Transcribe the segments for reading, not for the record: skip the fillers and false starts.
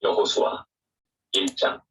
여호수아 1장.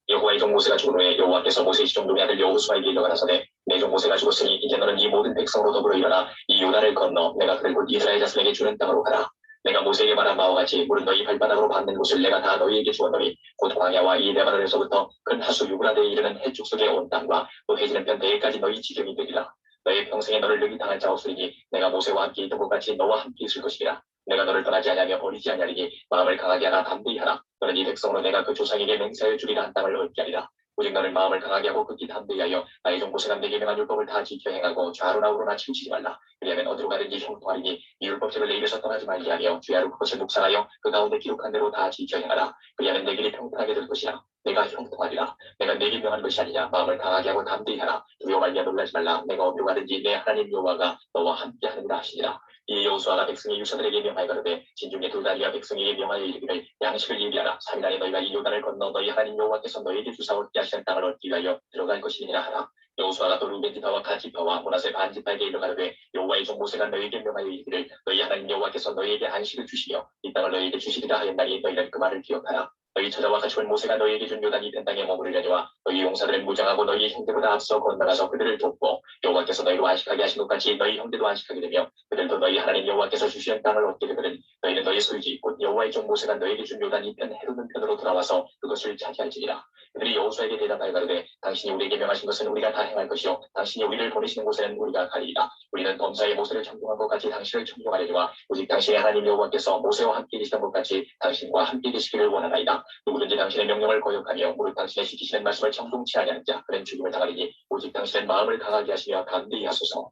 여호와의 종 모세가 죽은 후에 여호와께서 모세의 시종놈의 아들 여호수아에게 일러가라사대 내 종 모세가 죽었으니 이제 너는 이 모든 백성으로 더불어 일어나 이 요단을 건너 내가 그를 곧 이스라엘 자손에게 주는 땅으로 가라. 내가 모세에게 말한 바와 같이 물은 너희 발바닥으로 밟는 곳을 내가 다 너희에게 주었노니 곧 광야와 이 레바논에서부터 큰 하수 유브라데에 이르는 해쪽 속에 온 땅과 또 해지는 편 대해까지 너희 지경이 되리라. 너희 평생에 너를 능히 당할 자 없으리니 내가 모세와 함께 있던 것 같이 너와 함께 있을 것이라. 내가 너를 떠나지 아니하며 버리지 아니하리니 마음을 강하게 하라 담대히 하라. 너는 이 백성으로 내가 그 조상에게 맹세하여 주리라 한 땅을 얻게 하리라. 오직 너는 마음을 강하게 하고 극히 담대히 하여 나의 종 모세가 내게 명한 율법을 다 지켜 행하고 좌로나 우로나 치우치지 말라. 왜냐하면 어디로 가든지 형통하리니 이 율법책을 내 입에서 떠나지 말게 하며 주야로 그것을 묵상하여 그 가운데 기록한 대로 다 지켜 행하라. 왜냐하면 내 길이 평탄하게 될 것이라. 내가 형통하리라. 내가 내게 명한 것이 아니냐. 마음을 강하게 하고 담대히 하라. 두려워 말며 놀라지 말라. 내가 어디로 가든지 내 하나님 여호와가 너와 함께 하느니라 하시니라. 이 여호수아가 백성의 유사들에게 명하여 가로되 진중에 둘다리와 백성에게 명하여 이르기를 양식을 예비하라. 3일 안에 너희가 이 요단을 건너 너희 하나님 여호와께서 너희에게 주사 얻게 하시는 땅을 얻기 위하여 들어갈 것이니라 하라. 여호수아가 또 루벤 지파와 갓 지파와 므낫세 반 지파에게 이르가로되 여호와의 종 모세가 너희에게 명하여 이르기를 너희 하나님 여호와께서 너희에게 안식을 주시며 이 땅을 너희에게 주시리라 하였나니 너희는 그 말을 기억하라. 너희 처자와 같이 온 모세가 너희에게 준 요단이 된 땅에 머무르려니와 너희 용사들은 무장하고 너희 형제보다 앞서 건너가서 그들을 돕고 여호와께서 너희로 안식하게 하신 것 같이 너희 형제도 안식하게 되며 그들도 너희 하나님 여호와께서 주시는 땅을 얻게 되거든 너희는 너희 소유지 곧 여호와의 종 모세가 너희에게 준 요단이 편 헤르몬 편으로 돌아와서 그것을 차지할지니라. 그들이 여호수아에게 대답하여 가로되 당신이 우리에게 명하신 것은 우리가 다 행할 것이요 당신이 우리를 보내시는 곳에는 우리가 가리이다. 우리는 범사의 모세를 청종한 것 같이 당신을 청종하려니와 오직 당신의 하나님 여호와께서 모세와 함께 계시던 것 같이 당신과 함께 계시기를 원하나이다. 누구든지 당신의 명령을 거역하며 무릇 당신의 시키시는 말씀을 청종치 아니하는 자 그는 죽임을 당하리니 오직 당신은 마음을 강하게 하시며 담대히 하소서.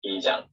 2장.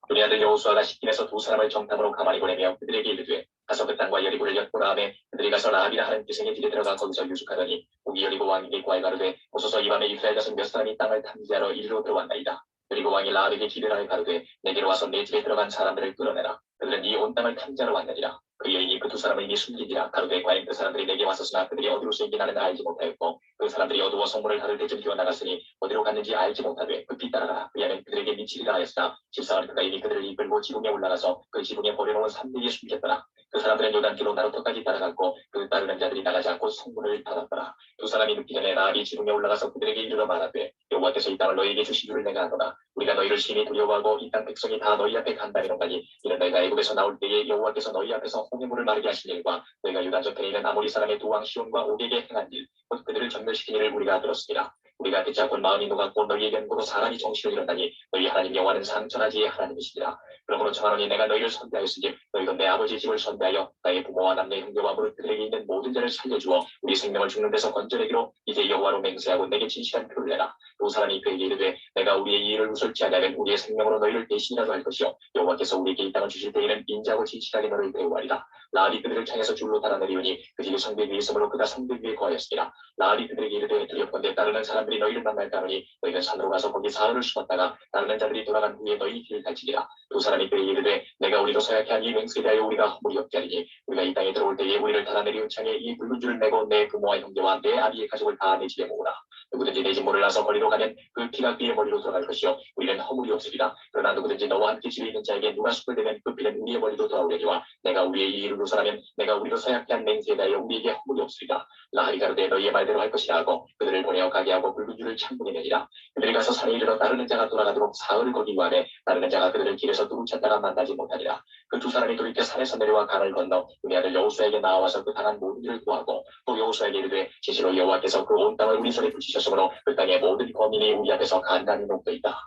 눈의 아들 여호수아가 시딤에서 두 사람을 정탐으로 가만히 보내며 그들에게 이르되 가서 그 땅과 여리고를 엿보라 하매 그들이 가서 라합이라 하는 기생의 집에 들어가 거기서 유숙하더니 고기 여리고 왕에게 구하여 가로되 보소서 이 밤에 이스라엘 자손 몇 사람이 땅을 탐지하러 이리로 들어왔나이다. 그리고 왕이 라합에게 기대하여 가로되 내게로 와서 내 집에 들어간 사람들을 끌어내라. 그들은 이 온 땅을 탐지하러 왔느니라. 그 여인이 그 두 사람을 이미 숨기니라. 가로되 과연 그 사람들이 내게 왔었으나 그들이 어디로서인지 나는 알지 못하였고 그 사람들이 어두워 성문을 닫을 때쯤 뛰어나갔으니 어디로 갔는지 알지 못하되 급히 따라가라. 왜냐하면 그들에게 미치리라 하였으나 집사한 그가 이미 그들을 이끌고 지붕에 올라가서 그 지붕에 버려놓은 산대기에 숨겼더라. 그 사람들은 요단길로 나루터까지 따라갔고 그 따르는 자들이 나가지 않고 성문을 닫았더라. 두 사람이 눕기 전에 라합이 지붕에 올라가서 그들에게 이르러 말하되 여호와께서 이 땅을 너희에게 주신 줄을 내가 아노라. 우리가 너희를 심히 두려워하고 이 땅 백성이 다 너희 앞에 간다이런가니 이는 너희가 애굽에서 나올 때에 여호와께서 너희 앞에서 홍해물을 마르게 하신 일과 너희가 유다 저편에 있는 아모리 사람의 두 왕 시온과 옥에게 행한 일 곧 그들을 전멸시킨 일을 우리가 들었습니다. 우리가 듣지 않고 마음이 녹았고 너희의 견고로 사람이 정신을 잃었나니 너희 하나님 여호와는 상천하지의 하나님이시니라. 그러므로 청하노니 내가 너희를 선대하였으니 너희도 내 아버지 집을 선대하여 나의 부모와 남녀 형제와 무릇 그들에게 있는 모든 자를 살려주어 우리 생명을 죽는 데서 건져내기로 이제 여호와로 맹세하고 내게 진실한 표를 내라. 두 사람이 그에게 이르되 내가 우리의 이의를 우설지 아니하면 우리의 생명으로 너희를 대신이라도 할 것이요 여호와께서 우리에게 이 땅을 주실 때에는 인자하고 진실하게 너를 대우하리라. 라합이 그들을 향해서 줄로 달아내리오니 그 집이 성벽 위에 있으므로 그가 성벽 위에 거하였으니라. 라합이 그들에게 이르되 두렵건대 따르는 사람들이 너희를 만날까 하노니 너희는 산으로 가서 거기 사흘을 숨었다가 따르는 자들이 돌아간 후에 너희 길을 갈지니라. 두 사람이 그에게 이르되 내가 우리로 서약해 한 이 맹세에 대하여 우리가 허물이 없게 하리니 우리가 이 땅에 들어올 때에 우리를 달아내리온 창에 이 붉은 줄을 메고 내 부모와 형제와 내 아비의 가족을 다 내 집에 모으라. 누구든지 내 집 문을 나서 거리로 가면 그 피가 그의 머리로 들어갈 것이요 우리는 허물이 없으리라. 그러나 누구든지 너와 함께 집에 있는 자에게 누가 숲을 대면 그 피는 우리의 머리로 돌아오려니와 내가 우리의 이 일을 누설하면 내가 우리로 서약해 한 맹세에 대하여 우리에게 허물이 없으리라. 라합이 가로되 너희의 말대로 할 것이라 하고 그들을 보내어 가게 하고 붉은 줄을 창문에 내니라. 그들이 가서 산에 이르러 따르는 자가 돌아가도록 사흘을 거기 구하되 따르는 자가 그들을 길에서 두루 찾다가 만나지 못하니라. 그 두 사람이 돌이켜 산에서 내려와 강을 건너 그의 아들 여호수아에게 나와서 그 당한 모든 일을 구하고 또 여호수아에게 이르되 진실로 여호와께서 그 온 땅을 우리 손에 붙이셨으므로 그 땅의 모든 거민이 우리 앞에서 간단히 녹되이다.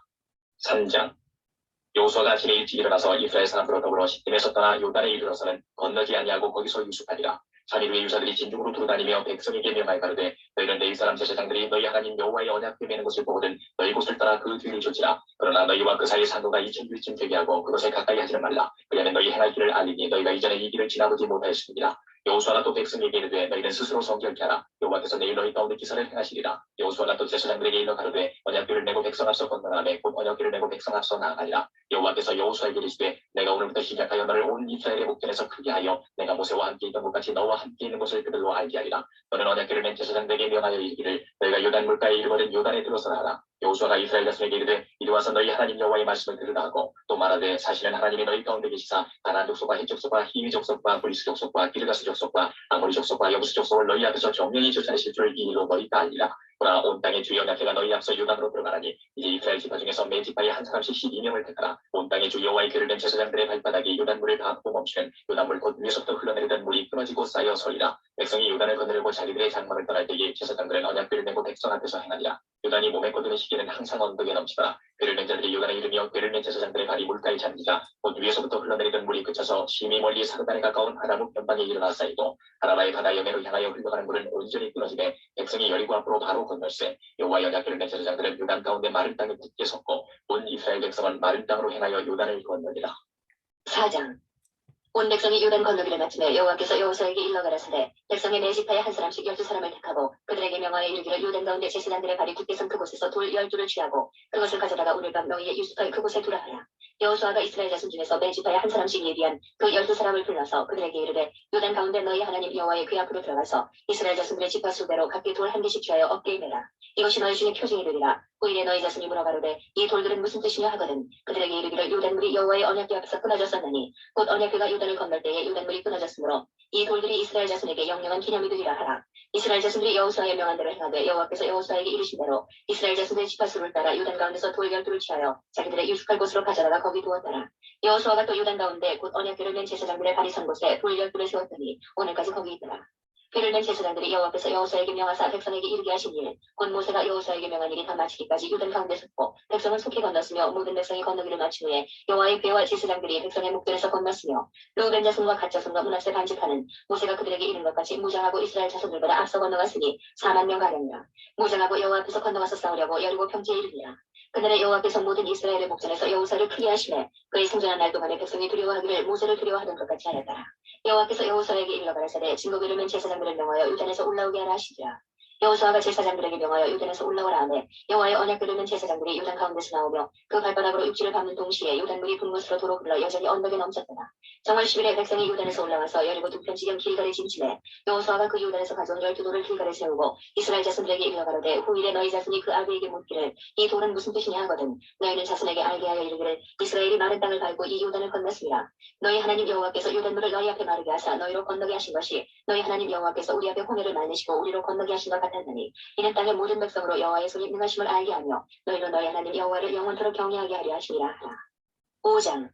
3장. 여호수아가 아침에 일찍 일어나서 이스라엘 사람들과 더불어 시딤에서 떠나 요단에 이르러서는 건너지 아니하고 거기서 유숙하니라. 3일 후에 유사들이 진중으로 두루다니며 백성에게 명하여 가로되 너희는 내 이스라엘 제사장들이 너희 하나님 여호와의 언약궤 매는 것을 보거든 너희 곳을 떠나 그 뒤를 쫓으라. 그러나 너희와 그 사이 산도가 2000규쯤 되게 하고 그것에 가까이 하지는 말라. 왜냐하면 너희 행할 길을 알리니 너희가 이전에 이 길을 지나보지 못하였습니다. 여호수아가 또 백성에게 이르되 너희는 스스로 성결케 하라. 여호와께서 내일 너희 가운데 기사를 행하시리라. 여호수아가 또 제사장들에게 일러 가로되 언약궤를 메고 백성 앞서 건너가매 곧 언약궤를 메고 백성 앞서 나아가니라. 여호와께서 여호수아에게 이르시되 내가 오늘부터 시작하여 너를 온 이스라엘의 목전에서 크게 하여 내가 모세와 함께 있던 것 같이 너와 함께 있는 것을 그들로 알게 하리라. 너는 언약궤를 맨 제사장들에게 명하여 이르기를 너희가 요단 물가에 이르거든 요단에 들어서라 하라. 여호수아가 이스라엘 자손에게 이르되 이리 와서 너희 하나님 여호와의 말씀을 들으라 하고 또 말하되 사실은 하나님이 너희 가운데 계시사 가나안 족속과 헷 족속과 히위 족속과 브리스 족속과 기르가스 족속과 아모리 족속과 여부스 족속을 너희 앞에서 정령히 쫓아내실 줄을 이 일로 너희가 알리라. 보라 온 땅의 주 여호와께가 너희 앞서 요단으로 들어가라니 이제 이스라엘 지파 중에서 매 지파에 한 사람씩 12명을 택하라. 온 땅의 주 여호와의 괴를 낸 제사장들의 발바닥이 요단물을 닿고 멈추는 요단물 곧 위에서부터 흘러내리던 물이 끊어지고 쌓여 서리라. 백성이 요단을 건너려고 자기들의 장막을 떠날 때에 제사장들은 언약궤를 메고 백성 앞에서 행하니라. 요단이 몸에 거두는 시기는 항상 언덕에 넘치더라. 괴를 낸 자들이 요단에 이르며 괴를 낸 제사장들의 발이 물가에 잠기자 곧 위에서부터 흘러내리던 물이 그쳐서 심히 멀리 사르단에 가까운 아라무 변방에 일어나 쌓이고 아라바의 바다 여매로 향하여 흘러가는 물은 온전히 끊어지매 백성이 여리고 앞으로 바로 건널세. 여호와의 언약궤를 낸 제사장들은 요단 가운데 마른 땅에 굳게 섰고 온 이스라엘 백성은 마른 땅으로 행하여 요단을 건너리라. 4장. 온 백성이 요단 건너기를 마침에 여호와께서 여호수아에게 일러 가라사대 백성의 네 지파에 한 사람씩 12사람을 택하고 그들에게 명하여 이르기를 요단 가운데 제사장들의 발이 굳게 선 그곳에서 돌 12를 취하고 그것을 가져다가 오늘 밤 너희의 유수파의 그곳에 두라 하라. 여호수아가 이스라엘 자손 중에서 매 지파에 한 사람씩 예비한 그 12사람을 불러서 그들에게 이르되 요단 가운데 너희 하나님 여호와의 궤 앞으로 들어가서 이스라엘 자손들의 지파 수대로 각기 돌 한 개씩 취하여 어깨에 매라. 이것이 너희 중에 표징이 되리라. 후일에 너희 자손이 물어가로되 이 돌들은 무슨 뜻이냐 하거든 그들에게 이르기를 요단물이 여호와의 언약궤 앞에서 끊어졌었나니 곧 언약궤가 요단을 건널 때에 요단물이 끊어졌으므로 이 돌들이 이스라엘 자손에게 영영한 기념이 되리라 하라. 이스라엘 자손들이 여호수아의 명한 대로 행하되 여호와께서 여호수아에게 이르신 대로 이스라엘 자손들의 지파수를 따라 요단 가운데서 돌 12를 취하여 자기들의 유숙할 곳으로 가져다가 거기 두었더라. 여호수아가 또 요단 가운데 곧 언약궤를 맨 제사장들의 발이 선 곳에 돌 12를 세웠더니 오늘까지 거기 있더라. 궤를 맨 제사장들이 여호와께서 여호수아에게 명하사 백성에게 이르게 하신 일, 곧 모세가 여호수아에게 명한 일이 다 마치기까지 요단 가운데 섰고 백성은 속히 건넜으며 모든 백성이 건너기를 마친 후에 여호와의 궤와 제사장들이 백성의 목전에서 건넜으며 르우벤 자손과 갓 자손과 므낫세 반 지파는 모세가 그들에게 이른 것 같이 무장하고 이스라엘 자손들보다 앞서 건너갔으니 4만 명 가량이라. 무장하고 여호와 앞에서 건너가서 싸우려고 여리고 평지에 이르니라. 그날에 여호와께서 모든 이스라엘의 목전에서 여호수아를 크게 하시매 그의 생존한 날 동안에 백성이 두려워하기를 모세를 두려워하던 것 같이 하였더라. 여호와께서 여호수아에게 일러 가라사대 증거를 이루면 제사장들을 명하여 요단에서 올라오게 하라 하시니라. 여호수아가 제사장들에게 명하여 요단에서 올라오라 하매 여호와의 언약궤를 면 제사장들이 요단 가운데서 나오며 그 발바닥으로 육지를 밟는 동시에 요단물이 분곳으로 도로 흘러 여전히 언덕에 넘쳤더라. 정월 10일에 백성이 요단에서 올라와서 여리고 두편지경 길갈에 진침해 여호수아가 그 요단에서 가져온 12돌을 길갈에 세우고 이스라엘 자손들에게 일러 가로되 후일에 너희 자손이 그 아비에게 묻기를 이 돌은 무슨 뜻이냐 하거든 너희는 자손에게 알게 하여 이르기를 이스라엘이 마른 땅을 밟고 이 요단을 건넜습니다. 너희 하나님 여호와께서 요단물을 너희 앞에 마르게 하사 너희로 건너게 하신 것이 너희 하나님 여호와께서 우리 앞에 홍해를 말리시고 우리로 건너게 하신 것 같았느니 이는 땅의 모든 백성으로 여호와의 손이 능하심을 알게 하며 너희로 너희 하나님 여호와를 영원토록 경외하게 하려 하시니라 하라. 5장.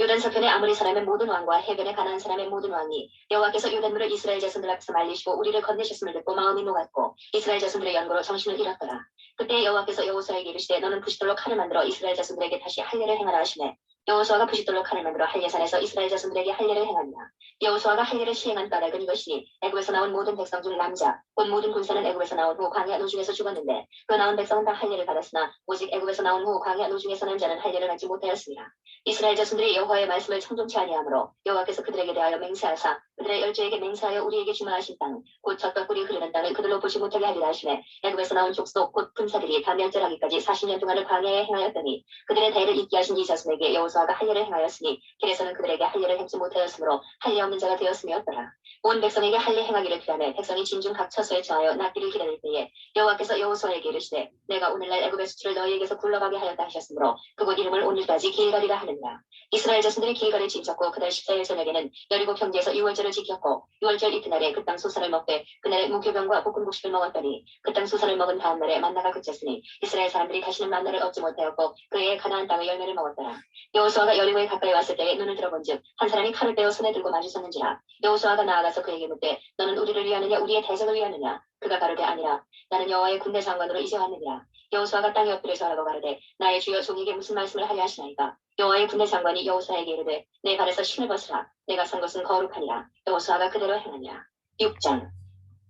요단 서편의 아모리 사람의 모든 왕과 해변의 가나안 사람의 모든 왕이 여호와께서 요단물을 이스라엘 자손들 앞에서 말리시고 우리를 건네셨음을 듣고 마음이 녹았고 이스라엘 자손들의 연고로 정신을 잃었더라. 그때 여호와께서 여호수아에게 이르시되 너는 부싯돌로 칼을 만들어 이스라엘 자손들에게 다시 할례를 행하라 하시매 여호수아가 부싯돌로 칼을 만들어 할례산에서 이스라엘 자손들에게 할례를 행하니라. 여호수아가 할례를 시행한 까닭은 이것이니 애굽에서 나온 모든 백성 중 남자 곧 모든 군사는 애굽에서 나온 후 광야 노중에서 죽었는데 그 나온 백성은 다 할례를 받았으나 오직 애굽에서 나온 후 광야 노중에서 난 자는 할례를 받지 못하였습니다. 이스라엘 자손들이 여호와의 말씀을 청종치 아니하므로 여호와께서 그들에게 대하여 맹세하사 그들의 열조에게 맹세하여 우리에게 주마하신 땅 곧 젖과 꿀이 흐르는 땅을 그들로 보지 못하게 하리라 하시매 애굽에서 나온 족속 곧 군사들이 다 멸절하기까지 40년 동안을 광야에 행하였더니 그들의 대를 잇게 하신 이 자손에게 여호수아가 할례를 행하였으니 길에서는 그들에게 할례를 행치 못하였으므로 할례 없는 자가 되었음이었더라. 온 백성에게 할례 행하기를 피하며 백성이 진중 각 처소에 처하여 낫기를 기다릴 때에 여호와께서 여호수아에게 이르시되 내가 오늘날 애굽의 수출을 너희에게서 굴러가게 하였다 하셨으므로 그곳 이름을 오늘까지 길갈이라 하느니라. 이스라엘 자손들이 길갈에 진쳤고 그달 14일 저녁에는 여리고 평지에서 유월절을 지켰고 유월절 이튿날에 그 땅 소산을 먹되 그날에 무교병과 볶은 곡식을 먹었더니 그 땅 소산을 먹은 다음 날에 만나가 그쳤으니 이스라엘 사람들이 다시는 만나를 얻지 못하였고 그의 가나안 땅의 열매를 먹었더라. 여호수아가 여리고에 가까이 왔을 때에 눈을 들어본즉 한 사람이 칼을 빼어 손에 들고 마주섰는지라. 여호수아가 나아가서 그에게 묻되 너는 우리를 위하느냐 우리의 대적을 위하느냐. 그가 가로되 아니라 나는 여호와의 군대 장관으로 이제 왔느니라. 여호수아가 땅에 엎드려 절하고 가로되 나의 주여 종에게 무슨 말씀을 하려 하시나이까. 여호와의 군대 장관이 여호수아에게 이르되 내 발에서 신을 벗으라. 내가 선 것은 거룩하니라. 여호수아가 그대로 행하니라. 6장.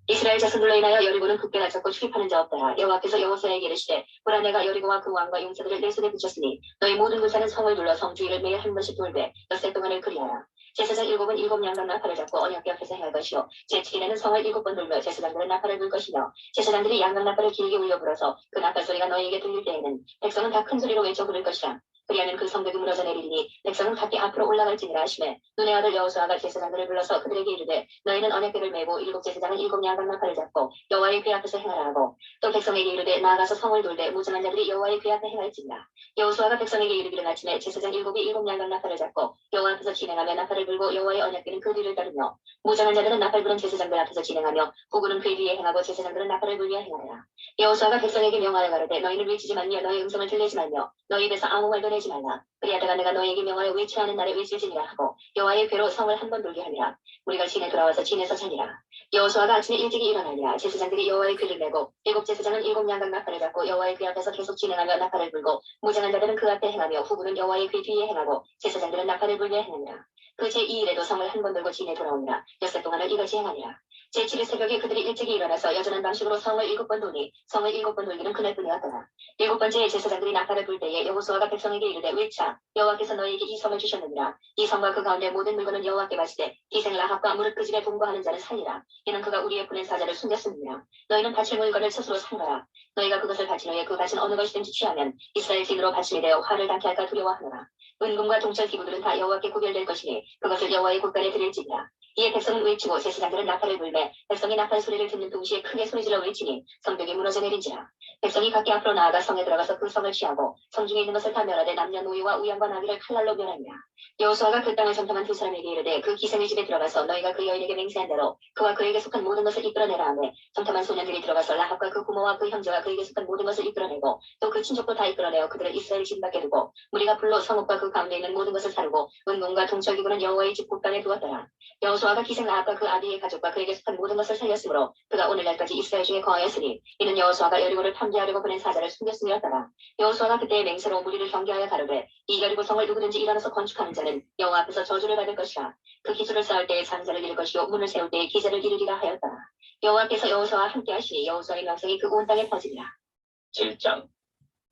이스라엘 자손들로 인하여 여리고는 굳게 닫혔고 출입하는 자 없더라. 여호와께서 여호수아에게 이르시되 보라 내가 여리고와 그 왕과 용사들을 내 손에 붙였으니 너희 모든 군사는 성을 둘러 성 주위를 매일 한 번씩 돌되 엿새 동안을 그리하라. 제사장 7은 7 양각 나팔을 잡고 언약궤 앞에서 행할 것이요 제7일에는 성을 7번 돌며 제사장들은 나팔을 불 것이며 제사장들이 양각 나팔을 길게 울려 불어서 그 나팔 소리가 너희에게 들릴 때에는 백성은 다 큰 소리로 외쳐 부를 것이라. 그리하면 그 성벽이 무너져 내리니 백성은 각기 앞으로 올라갈지니라 하시매 눈의 아들 여호수아가 제사장들을 불러서 그들에게 이르되 너희는 언약궤를 메고 일곱 제사장은 일곱 양각 나팔을 잡고 여호와의 궤 앞에서 행하라 하고 또 백성에게 이르되 나아가서 성을 돌되 무장한 자들이 여호와의 궤 앞에 행할지니라. 여호수아가 백성에게 이르기를 아침에 제사장 일곱이 일곱 양각 나팔을 잡고 여호와 앞에서 진행하며 나팔을 불고 여호와의 언약궤는 그 뒤를 따르며 무장한 자들은 나팔 부는 제사장들 앞에서 진행하며 후군은 그 뒤에 행하고 제사장들은 나팔을 불며 행하리라. 여호수아가 백성에게 명하여 가로되 너희는 외치지 말며 너희 음성을 들리지 말며 너희 입에서 아무 말도 내지 말라. 그리하다가 내가 너희에게 명하여 외치하는 날에 외칠지니라 하고 여호와의 궤로 성을 한 번 돌게 하니라. 우리가 진에 돌아와서 진에서 자니라. 여호수아가 아침에 일찍이 일어나니라. 제사장들이 여호와의 궤를 메고 일곱 제사장은 일곱 양각 나팔을 잡고 여호와의 궤 앞에서 계속 진행하며 나팔을 불고 무장한 자들은 그 앞에 행하며 후군은 여호와의 궤 뒤에 행하고 제사장들은 나팔을 불며 행하니라. 그 제2일에도 성을 한 번 돌고 진에 돌아오니라. 엿새 동안을 이같이 행하니라. 제7일 새벽에 그들이 일찍이 일어나서 여전한 방식으로 성을 일곱 번 도니 성을 일곱 번 돌기는 그날뿐이었더라. 일곱 번째에 제사장들이 나팔을 불 때에 여호수아가 백성에게 이르되 외쳐 여호와께서 너희에게 이 성을 주셨느니라. 이 성과 그 가운데 모든 물건은 여호와께 바치되 기생 라합과 무릇 그 집에 분거하는 자는 살리라. 이는 그가 우리의 보낸 사자를 숨겼습니다. 너희는 바칠 물건을 스스로 삼가라. 너희가 그것을 바친 후에 그 밭은 어느 것이든지 취하면 이스라엘 진으로 바침이 되어 화를 당케 할까 두려워하노라. 은금과 동철 기구들은 다 여호와께 구별될 것이니 그것을 여호와의 곳간에 드릴지니라. 이에 백성은 외치고 제사장들은 나팔을 불매 백성이 나팔 소리를 듣는 동시에 크게 소리질러 외치니 성벽이 무너져 내린지라. 백성이 각기 앞으로 나아가 성에 들어가서 그 성을 취하고 성중에 있는 것을 다 멸하되 남녀노이와 우양과 나귀를 칼날로 멸하니라. 여호수아가 그 땅을 정탐한 두 사람에게 이르되 그 기생의 집에 들어가서 너희가 그 여인에게 맹세한 대로 그와 그에게 속한 모든 것을 이끌어내라 하매 정탐한 소년들이 들어가서 라합과 그 부모와 그 형제와 그에게 속한 모든 것을 이끌어내고 또 그 친족도 다 이끌어내어 그들을 이스라엘 진 밖에 두고 무리가 불로 성읍과 그 가운데 있는 모든 것을 사르고 은금과 동철기구는 여호와의 집 곳간에 두었더라. 여호수아가 기생 라합과 그 아비의 가족과 그에게 속한 모든 것을 살렸으므로 그가 오늘날까지 이스라엘 중에 거하였으니 이는 여호수아가 여리고를 탐지하려고 보낸 사자를 숨겼음이었더라. 여호수아가 그때의 맹세로 무리를 경계하여 가로되 이 여리고 성을 누구든지 일어나서 건축하는 자는 여호와 앞에서 저주를 받을 것이라. 그 기술을 쌓을 때에 장자를 이룰 것이요 문을 세울 때에 기자를 이루리라 하였더라. 여호와께서 여호수아와 함께 하시니 여호수아의 명성이 그 온 땅에 퍼지니라. 7장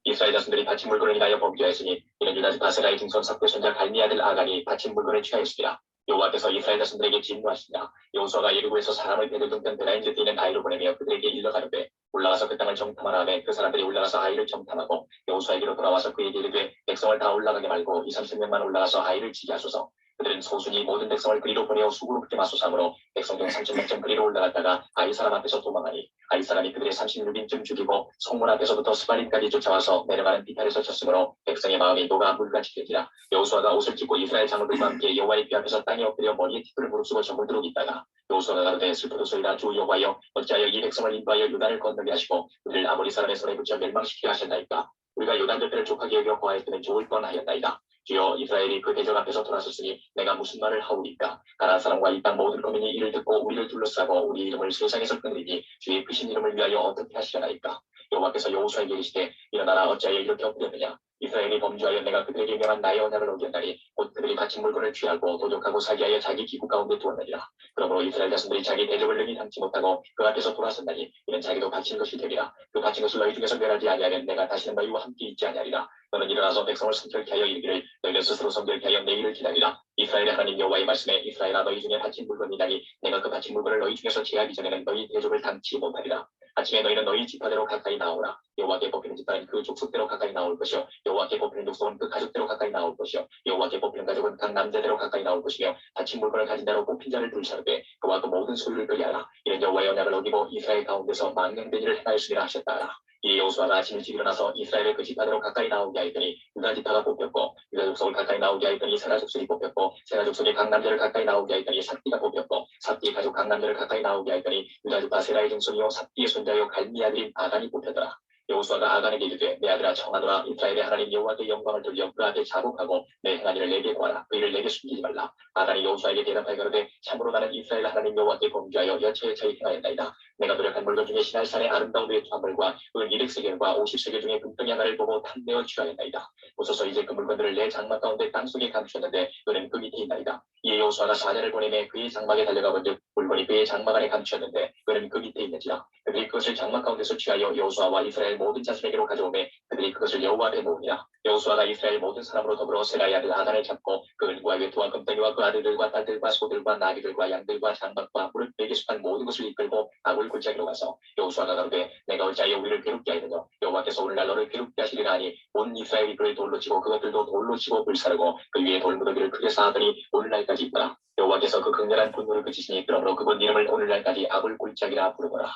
이스라엘 자손들이 바친 물건을 인하여 범죄하였으니 이는 유다 집 바세라의 증손 삭도 손자 갈미 아들 아간이 바친 물건을 취하였으리라. 여호와께서 이스라엘 자손들에게 진노하시니라. 여호수아가 예리고에서 사람을 베들동편 베라인제 뛰는 아이로 보내며 그들에게 일러 가로되 올라가서 그 땅을 정탐하라 하매 그 사람들이 올라가서 아이를 정탐하고 여호수아에게로 돌아와서 그에게 이르되 백성을 다 올라가게 말고 2-3,000명만 올라가서 아이를 지게 하소서. 그들은 소순이 모든 백성을 그리로 보내어 수구로 그렇게 맞소sam으로 백성 중 3,000명쯤 그리로 올라갔다가 아이 사람 앞에서 도망하니 아이 사람이 그들의 36인쯤 죽이고 성문 앞에서부터 스바림까지 쫓아와서 내려가는 비탈에서 쳤으므로 백성의 마음이 녹아 물같이 되니라. 여호수아가 옷을 찢고 이스라엘 장로들과 함께 여호와의 궤 앞에서 땅에 엎드려 머리에 티끌을 무릅쓰고 저물도록 있다가 여호수아가 가로되 슬프도소이다. 주 여호와여 어찌하여 이 백성을 인도하여 요단을 건너게 하시고 그들을 아모리 사람의 손에 붙여 멸망시키게 하셨나이까. 우리가 요단 저편을 족하게 여겨 거하였으면 좋을 뻔하였나이다. 주여 이스라엘이 그 대적 앞에서 돌아섰으니 내가 무슨 말을 하오리까. 가나안 사람과 이 땅 모든 거민이 이를 듣고 우리를 둘러싸고 우리 이름을 세상에서 끊으리니 주의 크신 이름을 위하여 어떻게 하시려나이까. 여호와께서 여호수아에게 이르시되 일어나라. 어찌하여 이렇게 엎드렸느냐. 이스라엘이 범죄하여 내가 그들에게 명한 나의 언약을 어겼나니 곧 그들이 바친 물건을 취하고 도둑하고 사기하여 자기 기구 가운데 두었느니라. 그러므로 이스라엘 자손들이 자기 대적을 능히 당치 못하고 그 앞에서 돌아섰나니 이는 자기도 바친 것이 되리라. 그 바친 것을 너희 중에서 멸하지 아니하면 내가 다시는 너희와 함께 있지 아니하리라. 너는 일어나서 백성을 성결케 하여 이르기를 너희는 스스로 성결케 하여 내일을 기다리라. 이스라엘의 하나님 여호와의 말씀에 이스라엘아 너희 중에 바친 물건이다니 내가 그 바친 물건을 너희 중에서 제하기 전에는 너희 대적을 당치 못하리라. 아침에 너희는 너희 지파대로 가까이 나오라. 여호와께 뽑히는 지파는 그 족속대로 가까이 나올 것이요 여호와께 뽑히는 족속은 그 가족대로 가까이 나올 것이요 여호와께 뽑히는 가족은 각 남자대로 가까이 나올 것이며 바친 물건을 가진 자로 뽑힌 자를 둘사르되 그와 그 모든 소유를 끌이하라. 이는 여호와의 언약을 어기고 이스라엘 가운데서 망령된 일을 행하였으리라 하셨다. 이 여호수아가 아침 일찍 일어나서 이스라엘의 그 지파대로 가까이 나오게 하였더니 유다 지파가 뽑혔고 유다 족속을 가까이 나오게 하였더니 세라 족속이 뽑혔고 세라 족속의 각 남자를 가까이 나오게 하였더니 삽디가 뽑혔고 삽디의 가족 각 남자를 가까이 나오게 하였더니 유다 지파 세라의 증손이요 삽디의 손자요 갈미 아들인 아간이 뽑혔더라. 여호수아가 아간에게 이르되 내 아들아 청하노라. 이스라엘의 하나님 여호와께 영광을 돌려 그 앞에 자복하고 내 행한 일을 내게 구하라. 그 일을 내게 숨기지 말라. 아간이 여호수아에게 대답하여 가로되 참으로 나는 이스라엘 하나님 여호와께 범죄하여 여차여차히 행하였나이다. 내가 노력한 물건 중에 시날산의 아름다운 외투한벌과 은 200세겔과 50세겔 중에 금덩이 하나를 보고 탐내어 취하였나이다. 오소서 이제 그 물건들을 내 장막 가운데 땅속에 감추었는데 그는 그 밑에 있나이다. 이에 여호수아가 사자를 보내매 그의 장막에 달려가 본즉 물건이 그의 장막 안에 감추었는데 그는 그 밑에 있는지라. 그들이 그것을 장막 가운데서 취하여 여호수아와 이스라엘 모든 자손에게로 가져오매 그들이 그것을 여호와 앞에 놓으니라. 여호수아가 이스라엘 모든 사람으로 더불어 세라의 아들 아간을 잡고 그 은과 외투와 금덩이와 그 아들들과 딸들과 소들과 나귀들과 양들과 장막과 무릇 베개 속한 모든 것을 이끌고 아굴 골짜기로 가서 여호수아가 가로되 내가 어찌하여 우리를 괴롭게 하였느냐 여호와께서 오늘날 너를 괴롭게 하시리라 하니 온 이스라엘이 그를 돌로 치고 그것들도 돌로 치고 불사르고 그 위에 돌무더기를 크게 쌓았더니 오늘날까지 있더라. 여호와께서 그 극렬한 분노를 그치시니 그러므로 그분 이름을 오늘날까지 아불 골짜기라 부르더라.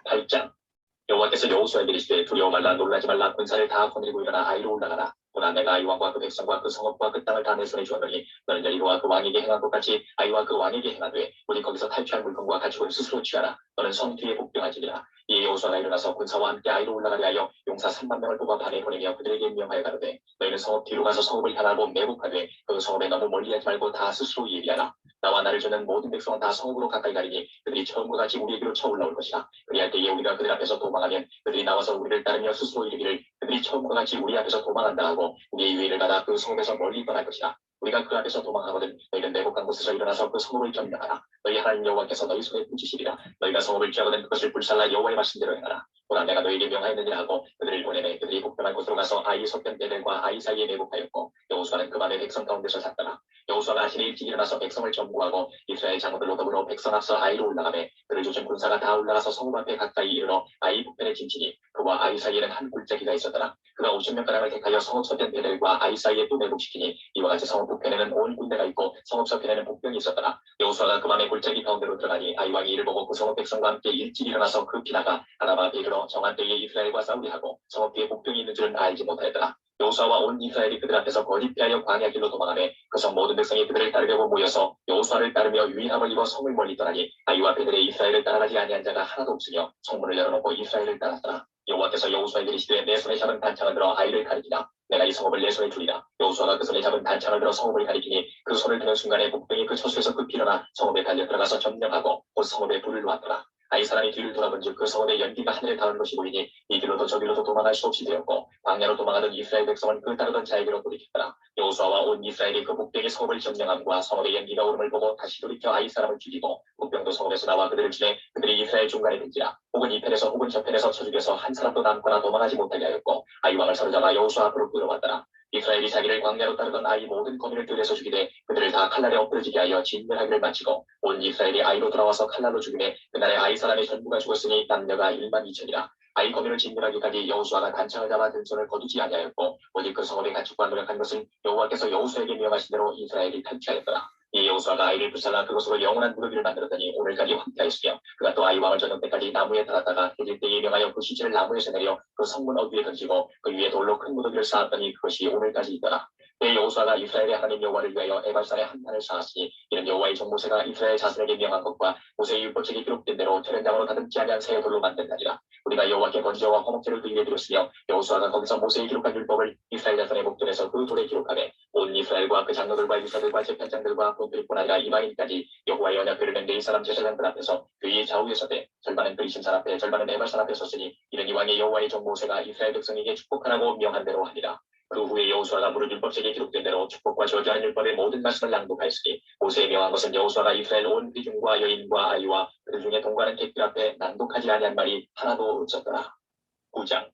8장 여호와께서 여호수아에게 이르시되 두려워 말라 놀라지 말라 군사를 다 거느리고 일어나 아이로 올라가라. 보나 내가 아이 왕과 그 백성과 그 성읍과 그 땅을 다 내 손에 주었노니 너는 여리고와 그 왕에게 행한 것 같이 아이와 그 왕에게 행하되 오직 거기서 탈취한 물건과 가축을 스스로 취하라. 너는 성 뒤에 복병하지리라. 이에 여호수아가 일어나서 군사와 함께 아이로 올라가려 하여 용사 3만 명을 뽑아 반에 보내며 그들에게 명하여 가로되 너희는 성읍 뒤로 가서 성읍을 향하고 매복하되 그 성읍에 너무 멀리하지 말고 다 스스로 예비하라. 나와 나를 주는 모든 백성은 다 성읍으로 가까이 가리니 그들이 처음과 같이 우리에게로 쳐올라올 것이라. 그리할 때에 우리가 그들 앞에서 도망하면 그들이 나와서 우리를 따르며 스스로 이르기를 그들이 처음과 같이 우리 앞에서 도망한다 하고 우리의 유해를 받아 그 성읍에서 멀리 떠날 것이라. 우리가 그 앞에서 도망하거든 너희는 매복한 곳에서 일어나서 그 성읍을 점령하라. 너희 하나님 여호와께서 너희 손에 붙이시리라. 너희가 성읍을 취하거든 그것을 불살라 여호와의 말씀대로 행하라. 보라 내가 너희에게 명하였느니라 하고 그들을 보내매 그들이 복병한 곳으로 가서 아이 섰던 때들과 아이 사이에 매복하였고 여호수아는 그 밤에 백성 가운데서 잤더라. 여호수아가 아침에 일찍 일어나서 백성을 전부하고 이스라엘 장로들로 더불어 백성 앞서 아이로 올라가매 그를 쫓은 군사가 다 올라가서 성읍 앞에 가까이 이르러 아이 북편에 진치니 그와 아이 사이에는 한 골짜기가 있었더라. 그가 5,000명가량을 택하여 성읍 서편 배들과 아이 사이에 또 매복시키니 이와 같이 성읍 북편에는 온 군대가 있고 성읍 서편에는 복병이 있었더라. 여호수아가 그 밤에 골짜기 가운데로 들어가니 아이 왕이 이를 보고 그 성읍 백성과 함께 일찍 일어나서 급히 나가 아라바 앞에 이르러 정한 때에 이스라엘과 싸우려 하고 성읍 뒤에 복병이 있는 줄은 알지 못하였더라. 여호수아와 온 이스라엘이 그들 앞에서 거짓 피하여 광야 길로 도망하매 그 성 모든 백성이 그들을 따르려고 모여서 여호수아를 따르며 유인함을 입어 성을 멀리 떠나니 아이와 배들의 이스라엘을 따라가지 아니한 자가 하나도 없으며 성문을 열어놓고 이스라엘을 따랐더라. 여호와께서 여호수아에게 이르시되 내 손에 잡은 단창을 들어 아이를 가리키라. 내가 이 성읍을 내 손에 주리라. 여호수아가 그 손에 잡은 단창을 들어 성읍을 가리키니 그 손을 드는 순간에 복병이 그 처소에서 급히 일어나 성읍에 달려 들어가서 점령하고 곧 성읍에 불을 놓았더라. 아이 사람이 뒤를 돌아본즉 그 성읍의 연기가 하늘에 닿은 것이 보이니 이길로도 저길로도 도망할 수 없이 되었고 광야로 도망하던 이스라엘 백성은 그 따르던 자에게로 돌이켰더라. 여호수아와 온 이스라엘이 그 복병이 성읍을 점령함과 성읍의 연기가 오름을 보고 다시 돌이켜 아이 사람을 죽이고 복병도 성읍에서 나와 그들을 치매 그들이 이스라엘 중간에 든지라. 혹은 이 편에서 혹은 저 편에서 쳐 죽여서 한 사람도 남거나 도망하지 못하게 하였고 아이 왕을 사로잡아 여호수아 앞으로 끌어왔더라. 이스라엘이 자기를 광야로 따르던 아이 모든 거민을 들여서 죽이되 그들을 다 칼날에 엎드러지게 하여 진멸하기를 마치고 온 이스라엘이 아이로 돌아와서 칼날로 죽이매 그날에 아이 사람의 전부가 죽었으니 남녀가 12,000이라. 아이 거민을 진멸하기까지 여호수아가 단창을 잡아 든 손을 거두지 아니하였고 오직 그 성읍의 가축과 노력한 것은 여호와께서 여호수아에게 명하신 대로 이스라엘이 탈취하였더라. 이 여호수아가 아이를 불살라 그것으로 영원한 무더기를 만들었더니 오늘까지 황폐하였으며 그가 또 아이 왕을 저녁 때까지 나무에 달았다가 해질 때에 명하여 그 시체를 나무에서 내려 그 성문 어귀에 던지고 그 위에 돌로 큰 무더기를 쌓았더니 그것이 오늘까지 있더라. 때 여호수아가 이스라엘의 하나님 여호와를 위하여 에발산에 한 판을 쌓았으니 이는 여호와의 종 모세가 이스라엘 자손에게 명한 것과 모세의 율법책이 기록된 대로 태련장으로 다듬지 아니한 새 돌로 만든 날이라. 우리가 여호와께 번제와 화목제를 그 위에 드렸으며 여호수아가 거기서 모세의 기록한 율법을 이스라엘 자손의 목전에서 그 돌에 기록하되 온 이스라엘과 그 장로들과 유사들과 재판장들과 본들뿐 아니라 이방인까지 여호와의 언약궤를 네 사람 제사장들 앞에서 그의 좌우에 서되 절반은 그리심산 앞에 절반은 에발산 앞에 섰으니 이는 이왕의 여호와의 종 모세가 이스라엘 백성에게 축복하라고 명한 대로 하니라. 그 후에 여호수아가 무릇 율법책에 기록된 대로 축복과 저주하는 율법의 모든 말씀을 낭독하였으니 모세의 명한 것은 여호수아가 이스라엘 온 회중과 여인과 아이와 그들 중에 동거하는 객들 앞에 낭독하지 아니한 말이 하나도 없었더라. 9장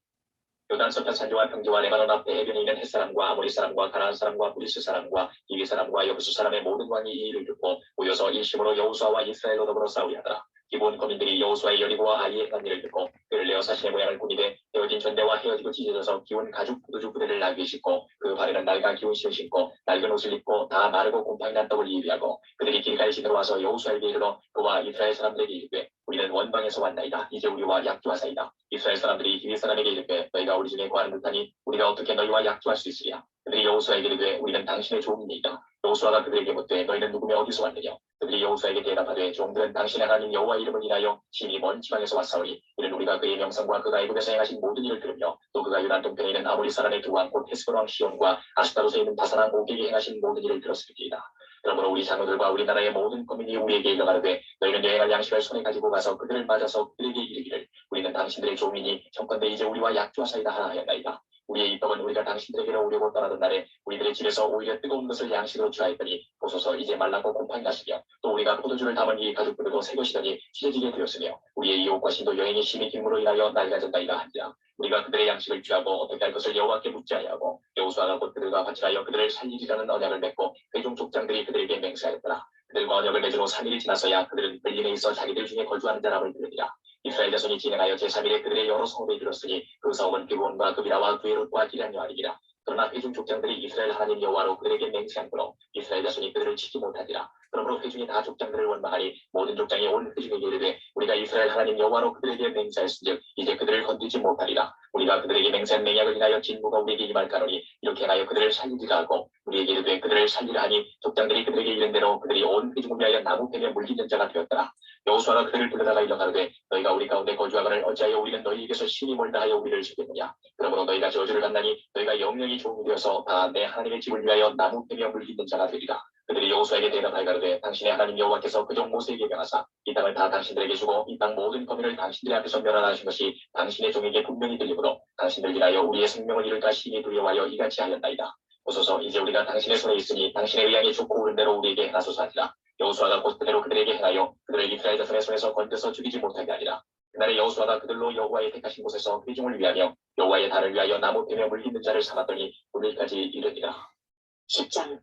요단 서편 산지와 평지와 레바논 앞에 해변에 있는 햇사람과 아모리 사람과 가나안 사람과 브리스 사람과 이위 사람과 여부수 사람의 모든 왕이 이 일을 듣고 모여서 일심으로 여호수아와 이스라엘로 더불어 싸우려 하더라. 기본 거민들이 여호수아의 여리고와 아이의 행한 일을 듣고 그를 내어 사신의 모양을 꾸미되 헤어진 전대와 헤어지고 찢어져서 기운 가죽 포도주 부대를 날개 싣고 그 발에는 낡은 기운 신을 신고 낡은 옷을 입고 다 마르고 곰팡이 난 떡을 예비하고 그들이 길가에 신으로 와서 여호수아에게 이르러 그와 이스라엘 사람들에게 이르되 우리는 원방에서 왔나이다. 이제 우리와 약조하사이다. 이스라엘 사람들이 히위 사람에게 이르되 너희가 우리 중에 구하는 듯하니 우리가 어떻게 너희와 약조할 수 있으랴. 그들이 여호수아에게 이르되 우리는 당신의 종이니이다. 여호수아가 그들에게 묻되 너희는 누구며 어디서 왔느냐. 그들이 여호수아에게 대답하되 종들은 당신의 하나님 여호와 이름을 인하여 심히 먼 지방에서 왔사오니 이는 우리가 그의 명성과 그가 애굽에서 행하신 모든 일을 들으며 또 그가 유단 동편에 있는 아모리 사람의 두 왕 곧 헤스본 왕 시온과 아스타롯에 있는 바사랑 오게에 행하신 모든 일을 들었으리이다. 그러므로 우리 장로들과 우리나라의 모든 거민이 우리에게 일러가르되 너희는 여행할 양식을 손에 가지고 가서 그들을 맞아서 그들에게 이르기를 우리는 당신들의 종이니 청컨대 이제 우리와 약조하사이다 하라 하였나이다. 우리의 입법은 우리가 당신들에게로 오려고 떠나던 날에 우리들의 집에서 오히려 뜨거운 것을 양식으로 취하였더니 보소서 이제 말랐고 곰팡이 나시며 또 우리가 포도주를 담은 이 가죽부대도 새 것이더니 찢어지게 되었으며 우리의 이웃과 신도 여행이 심히 김으로 인하여 낡아졌나이다 하니라. 우리가 그들의 양식을 취하고 어떻게 할 것을 여호와께 묻지 아니하고 여호수아가 곧 그들과 화친하여 그들을 살리리라는 언약을 맺고 회중 족장들이 그들에게 맹세하였더라. 그들과 언약을 맺은 후 3일이 지나서야 그들은 berlin에 있어 자기들 중에 거주하는 사람을 들으니라. 이스라엘 자손이 진행하여 제3일에 그들의 여러 성읍에 이르렀으니 그 성읍은 기브온과 그비라와 그에롯과 기럇여알이라. 그러나 회중 족장들이 이스라엘 하나님 여호와로 그들에게 맹세함으로 이스라엘 자손이 그들을 치지 못하니라. 그러므로 회중이 다 족장들을 원망하니 모든 족장이 온 회중에게 이르되 우리가 이스라엘 하나님 여호와로 그들에게 맹세하였은즉 이제 그들을 건드리지 못하리라. 우리가 그들에게 맹세한 맹약을 인하여 진무가 우리에게 임할까로니 이렇게 하여 그들을 살리리라 하고 우리에게 이르되 그들을 살리라 하니 족장들이 그들에게 이른 대로 그들이 온 회중을 위하여 나무 뱀에 물리는 자가 되었더라. 여호수아가 그들을 불러다가 일러가로되 너희가 우리 가운데 거주하거늘 어찌하여 우리는 너희에게서 신이 멀다 하여 우리를 죽였느냐. 그러므로 너희가 저주를 받나니 너희가 영영이 종이 되어서 다 내 하나님의 집을 위하여 나무 뱀에 물리는 자가 되리라. 그들이 여호수아에게 대답하여 가로되 당신의 하나님 여호와께서 그종 모세에게 명하사 이 땅을 다 당신들에게 주고 이 땅 모든 범인을 당신들의 앞에서 멸하라 하신 것이 당신의 종에게 분명히 들리므로 당신들 인하여 우리의 생명을 잃을까 심히 두려워하여 이같이 하였나이다. 보소서 이제 우리가 당신의 손에 있으니 당신의 의향이 좋고 옳은 대로 우리에게 행하소서 하니라. 여호수아가 곧 그대로 그들에게 행하여 그들을 이스라엘 자손의 손에서 건져서 죽이지 못하게 하니라. 그날에 여호수아가 그들로 여호와의 택하신 곳에서 회중을 위하며 여호와의 단을 위하여 나무 뱀에 물리는 자를 삼았더니 오늘까지 이르니라. 10장.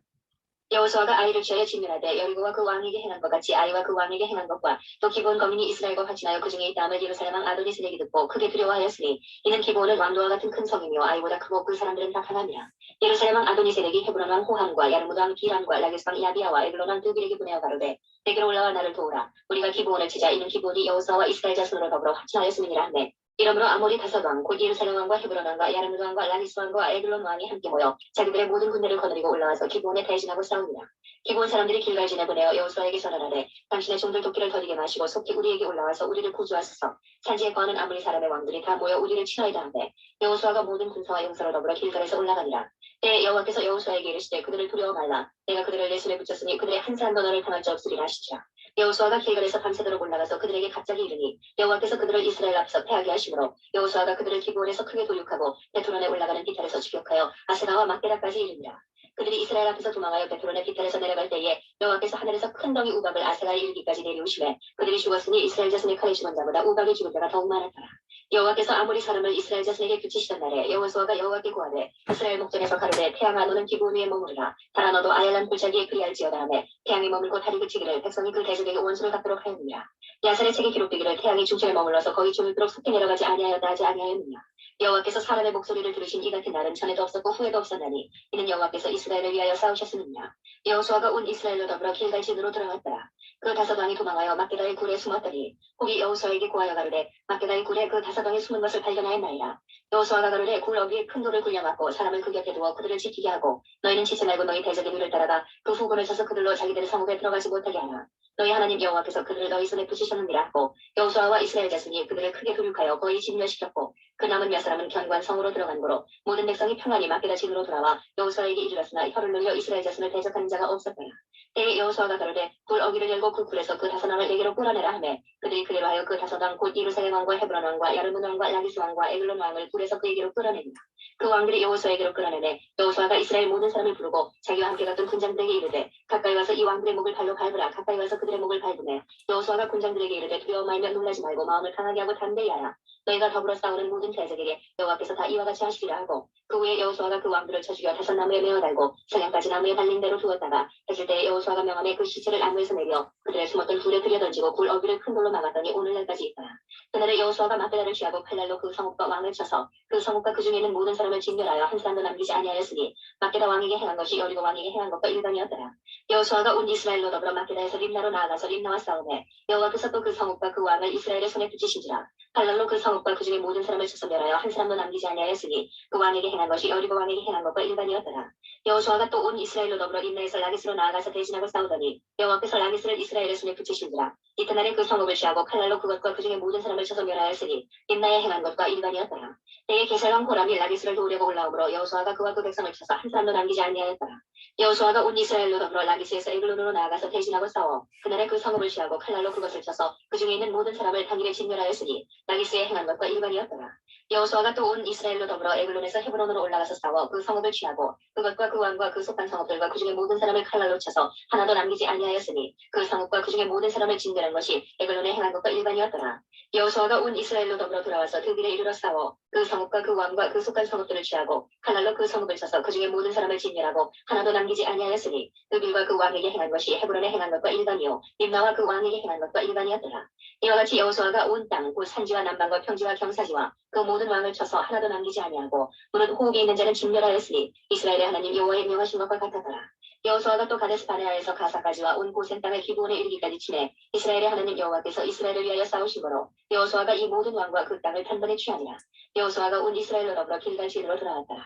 여호수아가 아이를 취하여 진멸하되 여리고와 그 왕에게 행한 것 같이 아이와 그 왕에게 행한 것과 또 기브온 거민이 이스라엘과 화친하여 그 중에 있다함을 예루살렘 왕 아도니스에게 듣고 크게 두려워하였으니 이는 기브온은 왕도와 같은 큰 성이며 아이보다 크고 그 사람들은 다 강함이라. 예루살렘 왕 아도니스에게 헤브론 왕 호함과 야르무드 왕 비람과 라기스 왕 야비야와 에글론 왕 드빌에게 보내어 가로되 내게로 올라와 나를 도우라. 우리가 기브온을 치자. 이는 기브온이 여호수아와 이스라엘 자손으로 더불어 화친하였음이니라 하매 이러므로 아모리 다섯 왕 곧 예루살렘 왕과 헤브론 왕과 야르무드 왕과 라기스 왕과 에글론 왕이 함께 모여 자기들의 모든 군대를 거느리고 올라와서 기브온에 대진하고 싸우니라. 기브온 사람들이 길갈진에 보내어 여호수아에게 전하되 당신의 종들 도끼를 더디게 마시고 속히 우리에게 올라와서 우리를 구주하소서. 산지에 거하는 아모리 사람의 왕들이 다 모여 우리를 치하이다 하되 여호수아가 모든 군사와 용사로 더불어 길갈에서 올라가니라. 때에 여호와께서 여호수아에게 이르시되 그들을 두려워 말라. 내가 그들을 내 손에 붙였으니 그들의 한 사람도 너를 당할 자 없으리라 하시니라. 여호수아가 길갈에서 밤새도록 올라가서 그들에게 갑자기 이르니 여호와께서 그들을 이스라엘 앞에서 패하게 하심으로 여호수아가 그들을 기브온에서 크게 도륙하고 베토론에 올라가는 비탈에서 추격하여 아세나와 막게다까지 이르니라. 그들이 이스라엘 앞에서 도망하여 베토론의 비탈에서 내려갈 때에 여호와께서 하늘에서 큰 덩이 우박을 아세나에 이르기까지 내리우시매 그들이 죽었으니 이스라엘 자손의 칼에 죽은 자보다 우박에 죽은 자가 더욱 많았더라. 여호와께서 아모리 사람을 이스라엘 자손에게 붙이시던 날에 여호수아가 여호와께 구하되 이스라엘 목전에서 가로되 태양아 너는 기브온 위에 머무르라. 달아 너도 아얄란 골짜기에 그리할지어다 하매 태양이 머물고 달이 그치기를 백성이 그 대적에게 원수를 갚도록 하였느냐. 야살의 책에 기록되기를 태양이 중천에 머물러서 거의 저물도록 숲에 내려가지 아니하였다 하지 아니하였느냐. 여호와께서 사람의 목소리를 들으신 이 같은 날은 전에도 없었고 후에도 없었나니 이는 여호와께서 이스라엘을 위하여 싸우셨음이니라. 여호수아가 온 이스라엘로 더불어 길갈진으로 들어갔더라. 그 다섯 왕이 도망하여 막게다의 굴에 숨었더니 혹이 여호수아에게 구하여 가로되 막게다의 굴에 그 다섯 왕이 숨은 것을 발견하였나이다. 여호수아가 가로되 굴 어귀에 큰 돌을 굴려막고 사람을 그 곁에 두어 그들을 지키게 하고 너희는 치지 말고 너희 대적의 뒤를 따라가 그 후군을 쳐서 그들로 자기들의 성읍에 들어가지 못하게 하라. 너희 하나님 여호와께서 그들을 너희 손에 붙이셨느니라 하고 여호수아와 이스라엘 자손이 그들을 크게 도륙하여 거의 진멸시켰고 그 남은 몇 사람은 견고한 성으로 들어간 거로 모든 백성이 평안히 막게다 진으로 돌아와 여호수아에게 이르렀으나 혀를 눌려 이스라엘 자손을 대적하는 자가 없었더라. 때에 여호수아가 가로되 굴 어귀를 열고 그 굴에서 그 다섯 왕을 내게로 끌어내라 하매 그들이 그대로 하여 그 다섯 왕 곧 예루살렘 왕과 헤브론 왕과 야르문 왕과 라기스 왕과 에글론 왕을 굴에서 그에게로 끌어내니라. 그 왕들이 여호수아에게로 끌어내매 여호수아가 이스라엘 모든 사람을 부르고 자기와 함께 갔던 군장들에게 이르되 가까이 와서 이 왕들의 목을 발로 밟으라. 가까이 와서 그들의 목을 밟으매 여호수아가 군장들에게 이르되 두려워 말며 놀라지 말고 마음을 강하게 하고 담대히 하라. 너희가 더불어 싸우는 모든 대적에게 여호와께서 다 이와 같이 하시리라 하고 그 후에 여호수아가 그 왕들을 쳐 죽여 다섯 나무에 메어 달고 사냥까지 나무에 달린 대로 두었다가 했을 때에 여호수아가 명함에 그 시체를 나무에서 내려 그들의 숨었던 굴에 들여 던지고 굴 어귀를 큰 돌로 막았더니 오늘날까지 있더라. 그날에 여호수아가 막베다를 취하고 칼날로 그 성읍과 왕을 쳐서 그 성읍과 그 중에 있는 모든 사람을 진멸하여 한 사람도 남기지 아니하였으니 막게다 왕에게 행한 것이 여리고 왕에게 행한 것과 일반이었더라. 여호수아가 온 이스라엘로 더불어 막게다에서 림나로 나아가서 림나와 싸우매 여호와께서 또 그 성읍과 그 왕을 이스라엘의 손에 붙이신지라. 칼날로 그 성읍과 그 중에 모든 사람을 쳐서 멸하여 한 사람도 남기지 아니하였으니 그 왕에게 행한 것이 여리고 왕에게 행한 것과 일반이었더라. 여호수아가 또 온 이스라엘로 더불어 림나에서 라기스로 나아가서 대진하고 싸우더니 여호와께서 라기스를 이스라엘의 손에 붙이신지라. 이튿날에 그 성읍을 취하고 칼날로 그것과 그 중에 모든 사람을 쳐서 멸하였으니 림나에 행한 것과 일반이었더라. 때에 게살왕 호람이 라기스를 도우려고 올라오므로 여호수아가 그와 그 백성을 쳐서 한 사람도 남기지 아니하였더라. 여호수아가 온 이스라엘로 더불어 라기스에서 에글론으로 나아가서 대진하고 싸워 그날에 그 성읍을 취하고 칼날로 그것을 쳐서 그 중에 있는 모든 사람을 당일에 진멸하였으니 라기스에 행한 것과 일반이었더라. 여호수아가 또 온 이스라엘로 더불어 에글론에서 헤브론으로 올라가서 싸워 그 성읍을 취하고 그것과 그 왕과 그 속한 성읍들과 그 중에 모든 사람을 칼날로 쳐서 하나도 남기지 아니하였으니 그 성읍과 그 중에 모든 사람을 진멸한 것이 에글론에 행한 것과 일반이었더라. 여호수아가 온 이스라엘로 더불어 돌아와서 드빌에 이르러 싸워 그 성읍과 그 왕과 그 속한 성읍들을 취하고 칼날로 그 성읍을 쳐서 그 중에 모든 사람을 진멸하고 하나도 남기지 아니하였으니 드빌과 그 왕에게 행한 것이 헤브론에 행한 것과 일반이요 림나와 그 왕에게 행한 것과 일반이었더라. 이와 같이 여호수아가 온 땅 곧 산지와 남방과 평지와 경사지와 그 모든 왕을 쳐서 하나도 남기지 아니하고 무릇 호흡이 있는 자는 진멸하였으니 이스라엘의 하나님 여호와의 명하신 것과 같았더라. 여호수아가 또 가데스 바네아에서 가사까지와 온 고센 땅의 기브온에 이르기까지 치매 이스라엘의 하나님 여호와께서 이스라엘을 위하여 싸우심으로 여호수아가 이 모든 왕과 그 땅을 단번에 취하니라. 여호수아가 온 이스라엘로 더불어 길갈시로 돌아왔더라.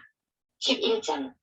11장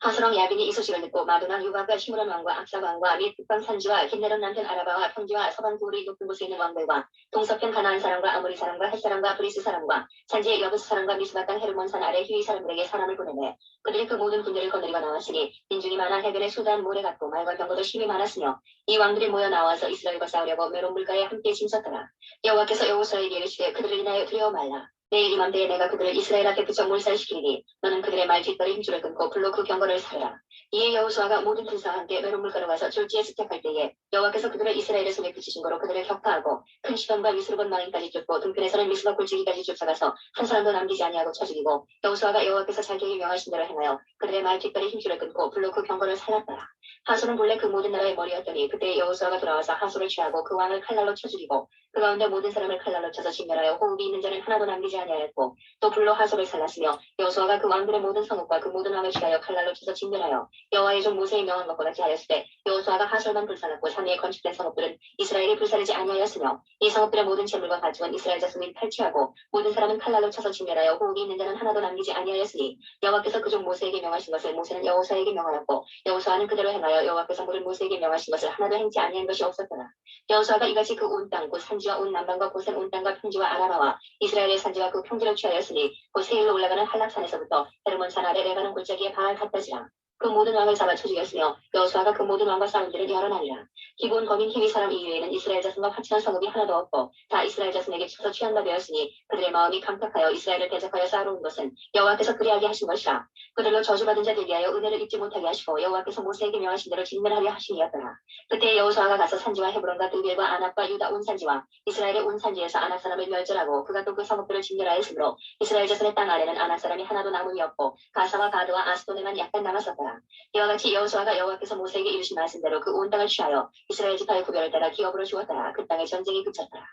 하스롱 야빈이 이 소식을 듣고 마도난 유바과 시므론 왕과 악사 왕과 및 북방 산지와 긴네론 남편 아라바와 평지와 서방 구울의 높은 곳에 있는 왕들과 동서편 가나안 사람과 아모리 사람과 헷 사람과 브리스 사람과 산지의 여부스 사람과 미스바 땅 헤르몬 산 아래 히위 사람들에게 사람을 보내매 그들이 그 모든 군대를 거느리고 나왔으니 민중이 많아 해변의 수단 모래 같고 말과 병거도 힘이 많았으며 이 왕들이 모여 나와서 이스라엘과 싸우려고 메론 물가에 함께 짐섰더라. 여호와께서 여호수아에게 이르시되 그들을 인하여 두려워 말라. 내일 이맘때에 내가 그들을 이스라엘 앞에 붙여 몰살시키리니 너는 그들의 말 뒷덜이 힘줄을 끊고 불로 그 경거를 사르라. 이에 여호수아가 모든 군사와 함께 메론 물가로 가서 졸지에 습격할 때에 여호와께서 그들을 이스라엘의 손에 붙이신 거로 그들을 격파하고 큰 시돈과 미스르본 마인까지 쫓고 등편에서는 미스바 골짜기까지 쫓아가서 한 사람도 남기지 아니하고 쳐 죽이고 여호수아가 여호와께서 자기에게 명하신 대로 행하여 그들의 말 뒷덜이 힘줄을 끊고 불로 그 경거를 살랐더라. 하솔은 본래 그 모든 나라의 머리였더니 그때 여호수아가 돌아와서 하솔을 취하고 그 왕을 칼날로 쳐 죽이고 그 가운데 모든 사람을 칼날로 쳐서 진멸하여 호흡이 있는 자는 하나도 남기지 아니하였고 또 불로 하솔을 살랐으며 여호수아가 그 왕들의 모든 성읍과 그 모든 왕을 취하여 칼날로 쳐서 진멸하여 여호와의 종 모세의 명한 것과 같이 하였으되 여호수아가 하솔만 불살랐고 산위에 건축된 성읍들은 이스라엘이 불사르지 아니하였으며 이 성읍들의 모든 재물과 가축은 이스라엘 자손이 탈취하고 모든 사람은 칼날로 쳐서 진멸하여 호흡이 있는 자는 하나도 남기지 아니하였으니 여호와께서 그 종 모세에게 명하신 것을 모세는 여호수아에게 명하였고 여호수아는 그대로 행하여 여호와께서 모든 모세에게 명하신 것을 하나도 행치 아니한 것이 없었더라. 여호수아가 이같이 그 온 땅 곧 산지와 온 남방과 고센 온 땅과 평지와 아라바와 이스라엘의 산지와 그 평지를 취하였으니 곧 세일로 올라가는 한락산에서부터 헤르몬 산 아래 내가는 골짜기에 바알 갔다지라. 그 모든 왕을 잡아 쳐 죽였으며 여호수아가 그 모든 왕과 싸운 일은 여러 날이라. 기본 거민 히위 사람 이외에는 이스라엘 자손과 합친한 성읍이 하나도 없고 다 이스라엘 자손에게 쳐서 취한 바 되었으니 그들의 마음이 강팍하여 이스라엘을 대적하여 싸우는 것은 여호와께서 그리하게 하신 것이라. 그들로 저주받은 자 되게 하여 은혜를 입지 못하게 하시고 여호와께서 모세에게 명하신 대로 진멸하려 하심이었더라. 그때 여호수아가 가서 산지와 헤브론과 드빌과 아낙과 유다 온 산지와 이스라엘의 온 산지에서 아낙 사람을 멸절하고 그가 또 그 성읍들을 진멸하였으므로 이스라엘 자손의 땅 아래는 아낙 사람이 하나도 남음이 없고 가사와 가드와 아스돈에만 약간 남았었더라. 이와 같이 여호수아가 여호와께서 모세에게 이르신 말씀대로 그 온 땅을 취하여 이스라엘 지파의 구별을 따라 기업으로 주었더라. 그 땅에 전쟁이 그쳤더라.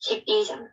12장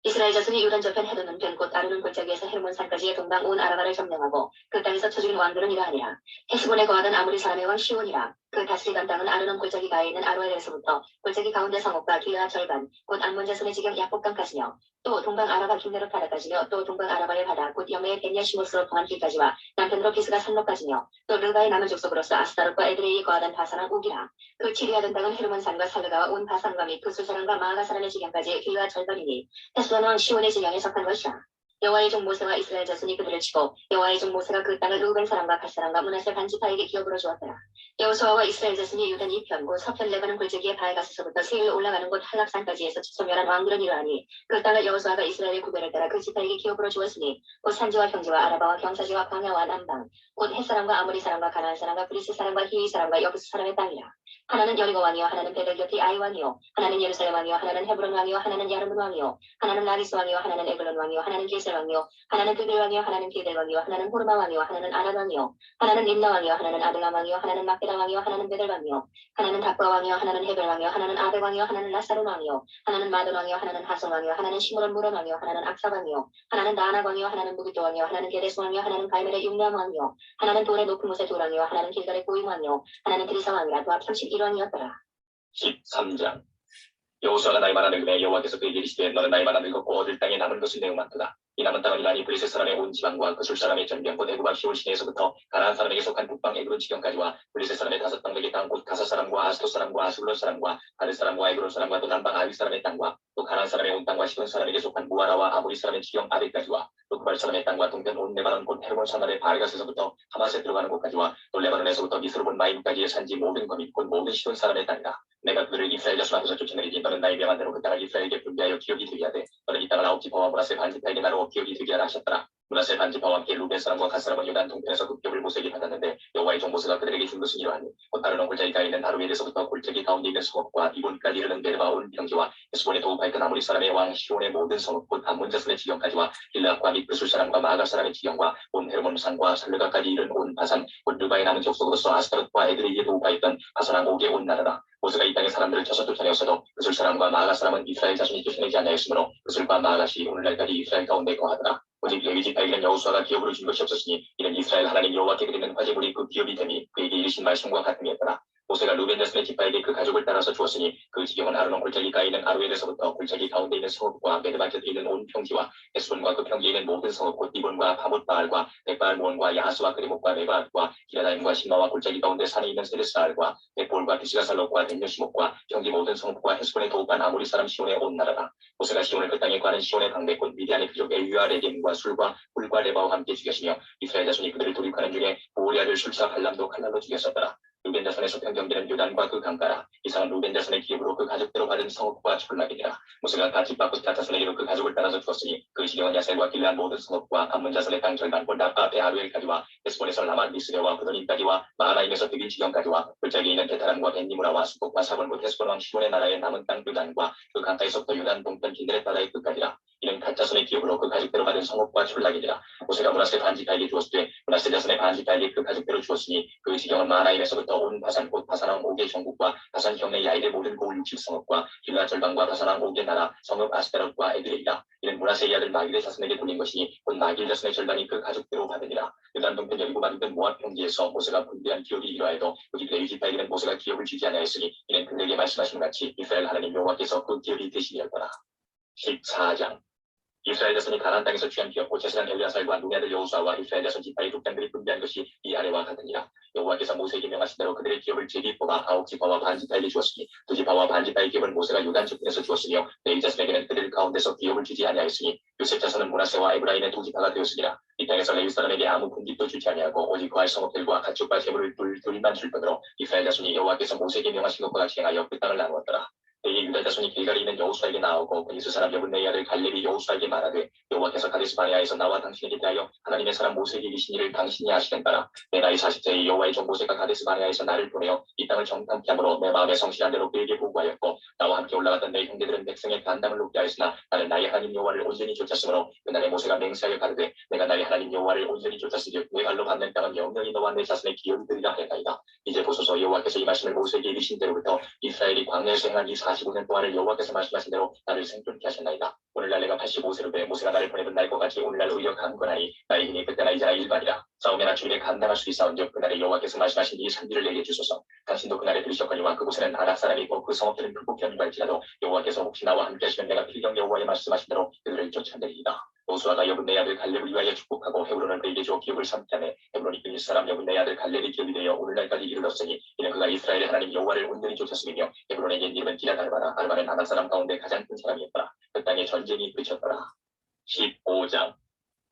이스라엘 자손이 요단 저편 헤도는 변곧 아르논 골짜기에서 헤르몬 산까지의 동방 온 아라바를 점령하고 그 땅에서 쳐 죽인 왕들은 이러하니라. 헤스본에 거하던 아무리 사람의 왕 시온이라. 그 다스리던 땅은 아르논 골짜기 가에 있는 아로엘에서부터 골짜기 가운데 성읍과 길라 절반 곧 암몬 자손의 지경 야복강까지며 또 동방 아라바 김네로 바다까지며 또 동방 아라바의 바다 곧 영매의 베냐시모스로 통한 길까지와 남편으로 비스가 산로까지며 또 르가의 남은 족속으로서 아스타롯과 에드레이 거하던 바산한 옥이라. 그 치리하던 땅은 헤르몬 산과 살르가와 온 바산과 및 그 수사람과 마아가 사람의 지경까지 길라 절반이니 헤스본 왕 시온의 지경에 속한 것이라. 여호와의 종 모세와 이스라엘 자손이 그들을 치고 여호와의 종 모세가 그 땅을 르우벤 사람과 갓 사람과 므낫세 반지파에게 기업으로 주었더라. 여호수아와 이스라엘 자손이 유단 2편 곧 서편 레바논 골짜기의 바알가스서부터 세일로 올라가는 곳 한락산까지에서 소멸한 왕들은 이러하니 그 땅을 여호수아가 이스라엘의 구별을 따라 그 지파에게 기업으로 주었으니 곧 산지와 평지와 아라바와 경사지와 광야와 남방 곧 헷사람과 아모리 사람과 가나안 사람과 브리스 사람과 히위 사람과 여부스 사람의 땅이라. 하나는 여리고 왕이요 하나는 베델 곁의 아이 왕이요 하나는 예루살렘 왕이요 하나는 헤브론 왕이요 하나는 야르문 왕이요 하나는 라기스 왕이요 하나는 에글론 왕이요 하나는 게셀 왕이요 하나는 드빌 왕이요 하나는 게델 왕이요 하나는 호르마 왕이요 하나는 아란 왕이요 하나는 림나 왕이요 하나는 아들람 왕이요 하나는 막베다 왕이요 하나는 베델 왕이요 하나는 답과 왕이요 하나는 헤벨 왕이요 하나는 아벨 왕이요 하나는 라사론 왕이요 하나는 마돈 왕이요 하나는 하송 왕이요 하나는 시므론 무론 왕이요 하나는 악사 왕이요 하나는 나나 왕이요 하나는 무기도 왕이요 하나는 게데스 왕이요 하나는 갈멜의 육람 왕이요 하나는 돌의 높은 곳의 두 왕이요 하나는 길갈의 고임 왕이요 하나는 드리사 왕이라 도합 31왕이었더라. 13장 여호수아가 나이 많아 늙음에 여호와께서 그에게 이르시되 너는 나이 많아 늙었고 얻을 땅에 남은 것은 매우 많도다. 이 남은 땅은 이란이 브리스 사람의 온 지방과 그술 사람의 전경 곧 에구바 시올 시내에서부터 가나안 사람에게 속한 북방 에그론 지경까지와 브리스 사람의 다섯 방백의 땅 곧 가사 사람과 아스토 사람과 아술론 사람과 가드 사람과 에그론 사람과 또 남방 아위 사람의 땅과 또 가나안 사람의 온 땅과 시돈 사람에게 속한 무아라와 아모리 사람의 지경 아벨까지와 또 그발 사람의 땅과 동편 온 레바논 곧 헤르몬 산아래 바알가스에서부터 하맛에 들어가는 곳까지와 또 레바논에서부터 미스르본 마임까지의 산지 모든 거민 곧 모든 시돈 사람의 땅이다. 내가 그들을 이스라엘 자손 앞에서 쫓아내리니 너는 나의 명한 대로 그 땅을 이스라엘에게 분배하여 기업이 되게 하되 너는 이 땅을 아홉 지파와 므낫세 반지파에게 나누어 기업이 되게 하라 하셨더라. 므낫세 반지파와 함께 루벤 사람과 갓 사람은 요단 동편에서 급격을 모세에게 받았는데 여호와의 종 모세가 그들에게 준 것은 이러하니 곧 다른 골짜기가 있는 아로엘에서부터 골짜기 가운데 있는 성읍과 이본까지 이르는 메르바 온 평지와 헤스본의 도우바이든 아모리 사람의 왕 시온의 모든 성읍 곧 암몬자손의 지경까지와 길라앗과 믹브술 사람과 마가 사람의 지경과 온 헤르몬 산과 살르가까지 이른 온 바산 곧 르바의 남은 족속으로서 아스타롯과 에드레이에 도우바이던 바산왕 옥에 온 나라라. 모세가 이 땅의 사람들을 쳐서 쫓아내었어도 그술 사람과 마가 사람은 이스라엘 자손이 쫓아내지 않았으므로 그술과 마가시 오늘날까지 이스라엘 가운데 거하더라. 오직 레위 지파에게는 여호수아가 기업으로 준 것이 없었으니 이는 이스라엘 하나님 여호와께 드리는 화제물이 그 기업이 되니 그에게 이르신 말씀과 같음이었더라. 모세가 루벤 자손의 지파에게 그 가족을 따라서 주었으니 그 지경은 아르논 골짜기가 있는 아로엘에서부터 골짜기 가운데 있는 성읍과 메드바 곁에 있는 온 평지와 헤스본과 그 평지에 있는 모든 성읍 곧 디본과 바못바알과 백바알 모온과 야하스와 그리목과 메바알과 기라다임과 신마와 골짜기 가운데 산에 있는 세르스알과 백볼과 비시가살록과 벤요시목과 평지 모든 성읍과 헤스본의 도우반 아모리 사람 시온에 온 나라라. 모세가 시온을 그 땅에 관한 시온의 방백 곧 미디안의 귀족 에유와 레겜과 술과 꿀과 레바와 함께 죽였으며 이스라엘 자손이 그들을 돌입하는 중에 보리아들 술사 발람도 칼날로 죽였었더라. 루벤 자손의 소평 경계는 요단과 그 강가라. 이상은 루벤 자손의 기업으로 그 가족대로 받은 성읍과 출락이니라. 모세가 갓 바끝 자손에게로 그 가족을 따라서 주었으니 그 지경은 야셀과 길르한 모든 성읍과 암몬 자손의 땅 절반 곧 라빠 베아루엘까지와 헤스본에서 라만 미스레와 부도님까지와 마하나임에서 드긴 지경까지와 골짜기에 있는 베타람과 벤니무라와 수복과 사본 곧 헤스본 왕 시온의 나라의 남은 땅 요단과 그 강가에서부터 요단 동편 긴드렛 바다의 끝까지라. 이는 갓 자손의 기업으로 그 가족대로 받은 성읍과 출락이니라. 모세가 므낫세 반지파에게 주었으되 므낫세 자손의 반지파에게 그 가족대로 주었으니 그 지경은 마하나임에서부터 온 바산 곧 바산왕 옥의 전국과 바산 형내 야일의 모든 고을 60성읍과 길라 절방과 바산왕 옥의 나라 성읍 아스타롯과 에드레이라. 이는 므낫세의 아들 마길의 자손에게 돌린 것이니 곧 마길 자손의 절반이 그 가족대로 받으니라. 요단 동편 열고 받은 모압 평지에서 모세가 분배한 기업이 이러하여도 오직 레위 지파에게는 모세가 기업을 주지 아니하였으니 이는 그들에게 말씀하신 같이 이스라엘 하나님 여호와께서 그 기업이 되시니였더라. 14장 이스라엘 자손이 가나안 땅에서 취한 기업고 제사장 엘리야살과 눈의 아들 여호수아와 이스라엘 자손 지파의 족장들이 분배한 것이 이 아래와 같으니라. 여호와께서 모세에게 명하신 대로 그들의 기업을 제비 뽑아 아홉 지파와 반 지파에게 주었으니 두 지파와 반 지파의 기업을 모세가 요단 저편에서 주었으며 레위 자손에게는 그들 가운데서 기업을 주지 아니하였으니 요셉 자손은 므낫세와 에브라임의 두 지파가 되었으니라. 이 땅에서 레위 사람에게 아무 분깃도 주지 아니하고 오직 거할 성읍들과 가축과 재물을 둘만 줄 뿐더러 이스라엘 자손이 여호와께서 모세에게 명하신 것과 같이 행하여 그 땅을 나누었더라. 때에 유다 자손이 길갈에 있는 여호수아에게 나오고 그니스 사람 여분네의 아들 갈렙이 여호수아에게 말하되 여호와께서 가데스 바네아에서 나와 당신에게 대하여 하나님의 사람 모세에게 이르신 일을 당신이 아시겠노라. 내 나이 40세에 여호와의 종 모세가 가데스 바네아에서 나를 보내어 이 땅을 정탐케 함으로 내 마음에 성실한 대로 그에게 보고하였고 나와 함께 올라갔던 내 형제들은 백성의 간담을 높게 하였으나 나는 나의 하나님 여호와를 온전히 쫓았으므로 그날에 모세가 맹세하여 가르되 내가 나의 하나님 여호와를 온전히 쫓았으니 내 발로 받는 땅은 영영이 너와 내 자손의 기업이 되리라 하였나이다. 이제 보소서 여호와께서 이 말씀을 모세에게 이르신 대로부터 이스라엘이 광야에서 행한 이 45년 동안을 여호와께서 말씀하신 대로 나를 생존케 하셨나이다. 오늘날 내가 85세로 돼 모세가 나를 보내던 날과 같이 오늘날 의려 강건하니 나의 힘이 그때나 이제나 일반이라. 싸움에나 주일에 감당할 수 있사온즉 그날에 여호와께서 말씀하신 이 산지를 내게 주소서. 당신도 그날에 들으셨거니와 그곳에는 아낙 사람이 있고 그 성읍들은 불복히 할지라도 여호와께서 혹시 나와 함께 하시면 내가 필경 여호와의 말씀하신 대로 그들을 쫓아내리이다. 여호수아가 여분네 아들 갈렙을 위하여 축복하고 헤브론을 그에게 주어 기업을 삼게 하매 헤브론이 그니스 사람 여분네 아들 갈렙이 기업이 되어 오늘날까지 이르렀으니 이는 그가 이스라엘의 하나님 여호와를 온전히 쫓았음이며 헤브론의 옛 이름은 기라달바라. 알바는 아낙 사람 가운데 가장 큰 사람이었더라. 그 땅에 전쟁이 그쳤더라. 15장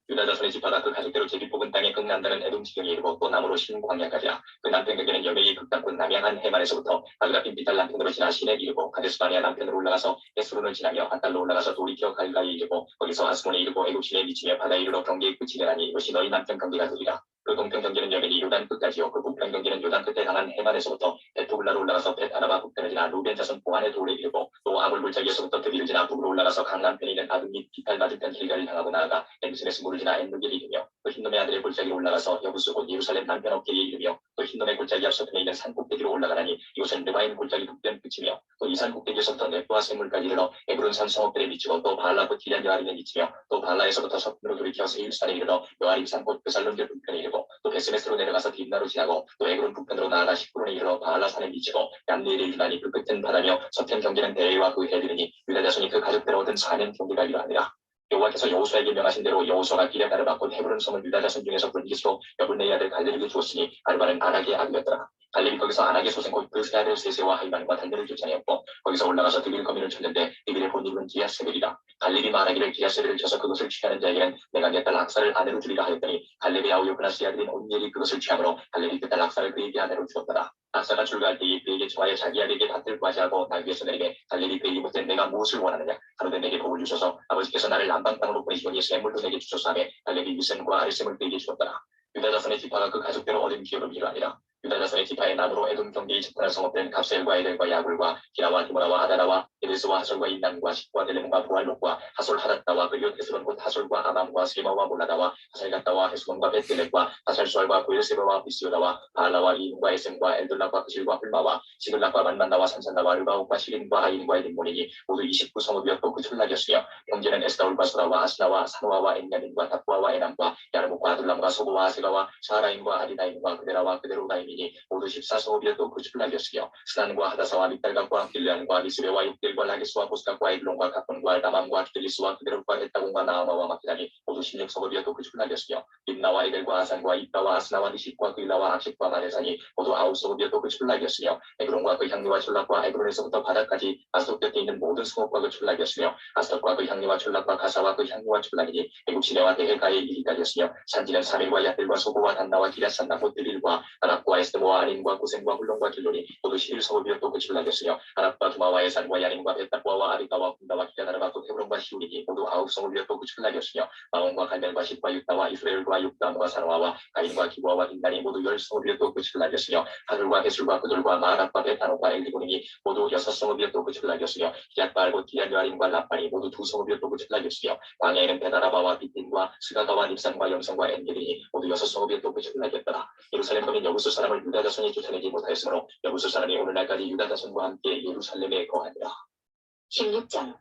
유다 자손의 지파가 그 가족대로 제비 뽑은 땅에 끝난다는 에돔 지경에 이르고 또 남으로 신광야까지라. 그 남편 경계는 여메이 극단권 남양한 해만에서부터 바그라핀 비탈 남편으로 지나 시내 이르고 가데스 바네아 남편으로 올라가서 에스론을 지나며 핫달로 올라가서 도리켜 갈가에 이르고 거기서 아스몬에 이르고 애굽 시내에 미치며 바다에 이르러 경계의 끝이 되나니 이것이 너희 남편 경계가 되리라. 그 동편 경계는 여면이 요단 끝까지요. 그 북편 경계는 요단 끝에 당한 해만에서부터 베토블라로 올라가서 벳아라바 북편을 지나 루벤 자손 보안의 돌에 이르고 또 아몰 골짜기에서부터 드비를 지나 북으로 올라가서 강남편에 있는 아금 및 비탈 맞은편 길가를 향하고 나아가 엠스메스 물을 지나 엔누기를 이르며 또 흰놈의 아들의 골짜기로 올라가서 여부스 곧 예루살렘 남편 어깨에 이르며 또 흰놈의 골짜기 앞서편에 있는 산 꼭대기로 올라가나니 이곳은 르바임 골짜기 북편 끝이며 또 이 산 꼭대기에서부터 넷과 샘물까지 이르러 에브론산 성읍들에 미치고 또 바알라봇 기럇 여아림에 미치며 또 바알라에서부터 서편으로 돌이켜 세일산에 이르러 여아림산 곧 그살론결 북편에 이르고 또 베스메스로 내려가서 딥나로 지나고 또 에그론 북편으로 나아가 시프론에 이르러 바알라산에 미치고 얀네일에 이르나니 그 끝은 바다며 서편 경계는 대해와 그 해들이니 유다 자손이 그 가족대로 얻은 4년 경계가 이러하니라. 여호와께서 여호수아에게 명하신 대로 여호수아가 기럇 아르바 곧 헤브론 성을 유다 자손 중에서 분깃으로 여분네의 아들 갈렙에게 주었으니 아르바는 아낙의 아들이었더라. 갈렙이 거기서 아낙의 소생 곧 그 세 아들 세세와 하이만과 달들을 쫓아내었고 거기서 올라가서 드빌 거민을 쳤는데 드빌의 본 이름은 기앗세벨이라. 갈렙이 말하기를 기랴세를 쳐서 그것을 취하는 자에게는 내가 내 딸 악사를 아내로 주리라 하였더니 갈렙의 아우 요브나스의 아들인 온니엘이 그것을 취함으로 갈렙이 그 딸 악사를 그에게 아내로 주었더라. 악사가 출가할 때에 그에게 좋아해 자기 아들에게 밭을 구하자고 날 위해서 내게 갈렙이 그에게 묻되 내가 무엇을 원하느냐 가로되 내게 복을 주셔서 아버지께서 나를 남방 땅으로 보내시오니 샘물도 내게 주소서 하매 갈렙이 유셈과 아르셈을 그에게 주었더라. 유다 자손의 지파가 그 가족대로 얻은 기업은 이러하니라. 유다 자손의 지파의 남으로 에돔 경계에 집단한 성읍된 갑셀과 에델과 야굴과 기라와 디모나와 아다라와 에데스와 하솔과 인남과 식과 델렘과 부알록과 하솔 하닷다와 그리고 데스론 곧 하솔과 아맘과 세마와 몰라다와 하살갓다와 헤스몬과 벳델렉과 하살수알과 고엘세바와 비스요다와 바알라와 이인과 에셈과 엘돌락과 그실과 훌마와 시글락과 만만나와 산산나와 르바옥과 시린과 아인과 에딘모니니 모두 29성읍이었고 그 촌락이었으며 경제는 에스다울과 소라와 아스나와 사노아와 엔야민과 답부아와 에남과 야르목과 아둘람과 소고와 아세가와 사라임과 아디나임과 그데라와 그데로다임이니 모두 14성읍이었고 그 촌락이었으며 스난과 하다사와 믹달각과 길레안과 미스베와 육딜과 라기스와 보스각과 에글론과 각본과 알다맘과 기들리스와 그데롯과 에따공과 나아마와 마키다니 모두 16성읍이었고 그 촌락이었으며 림나와 에델과 아산과 입다와 아스나와 니십과 그일라와 악십과 마네산이 모두 9성읍이었고 그 촌락이었으며 에그론과 그 향리와 촌락과 에그론에서부터 바다까지 아스돗 곁에 있는 모든 성읍과 그 촌락이었으며 아스돗과 그 향리와 촌락과 가사와 그 향리와 촌락이니 애국 시내와 대해가의 이리까지였으며 산지는 사밀과 야들과 소고와 단나와 기랴산나 보드릴과 아랍과 에스모와 아린과 고센과 훌론과 길론이 모두 11성읍이었고 그 촌락이었으며 아랍과 두마와 에산과 야린과 베타부아와 아리가와 군다와 기랴나라가 또 헤브론과 시우리니 모두 9성읍이었고 그 촌락이었으며 마온과 갈멜과 십과 육다와 이스라엘과 육담과 사노아와 가인과 기부아와 딘단이 모두 10성읍이었고 그 촌락이었으며 하들과 해술과 그들과 마하랍과 베타노과 엘리고닝이 모두 6성읍이었고 그 촌락이었으며 기앗바알 곧 기랴르아림과 라판이 모두 2성읍이었고 그 촌락이었으며 광야에는 베다라바와 비틴과 스가가와 닙산과 염성과 엔게린이 모두 6성읍이었고 그 촌락이었더라. 예루살렘 거민 여부수 사람을 유다 자손이 쫓아내지 못하였으므로 여부수 사람이 오늘날까지 유다 자손과 함께 예루살렘에 거하니라. 16장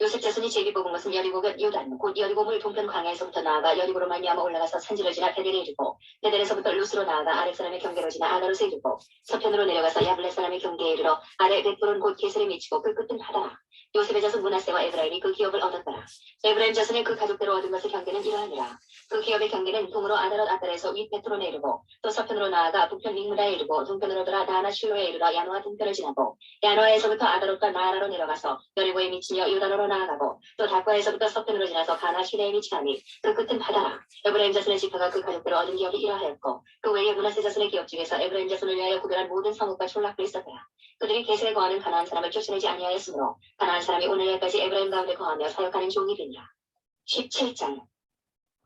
요셉 자손이 제비 뽑은 것은 여리고가 요단 곧 여리고물 동편 광야에서부터 나아가 여리고로 말미암아 올라가서 산지를 지나 베델에 이르고 베델에서부터 루스로 나아가 아랫 사람의 경계로 지나 아나롯에 이르고 서편으로 내려가서 야블렛 사람의 경계에 이르러 아래 벳보론 곧 게셀에 미치고 그 끝은 하다라. 요셉의 자손 므낫세와 에브라임이 그 기업을 얻었더라. 에브라임 자손의 그 가족대로 얻은 것의 경계는 이러하니라. 그 기업의 경계는 동으로 아다롯 아달에서 윗 베트론에 이르고 또 서편으로 나아가 북편 믹무다에 이르고 동편으로 돌아 나하나 실로에 이르러 야노아 동편을 지나고 야노아에서부터 아다롯과 나하나로 내려가서 여리고에 미치며 요단으로 나아가고 또 다과에서부터 서편으로 지나서 가나 시내에 미치나니 그 끝은 바다라. 에브라임 자손의 지파가 그 가족대로 얻은 기업이 이러하였고 그 외에 므낫세 자손의 기업 중에서 에브라임 자손을 위하여 구별한 모든 성읍과 촌락도 있었더라. 그들이 게셀에 거하는 가나안 사람을 쫓아내지 아니하였으므로 가나안 사람이 오늘날까지 에브라임 가운데 거하며 사역하는 종이 되니라. 17장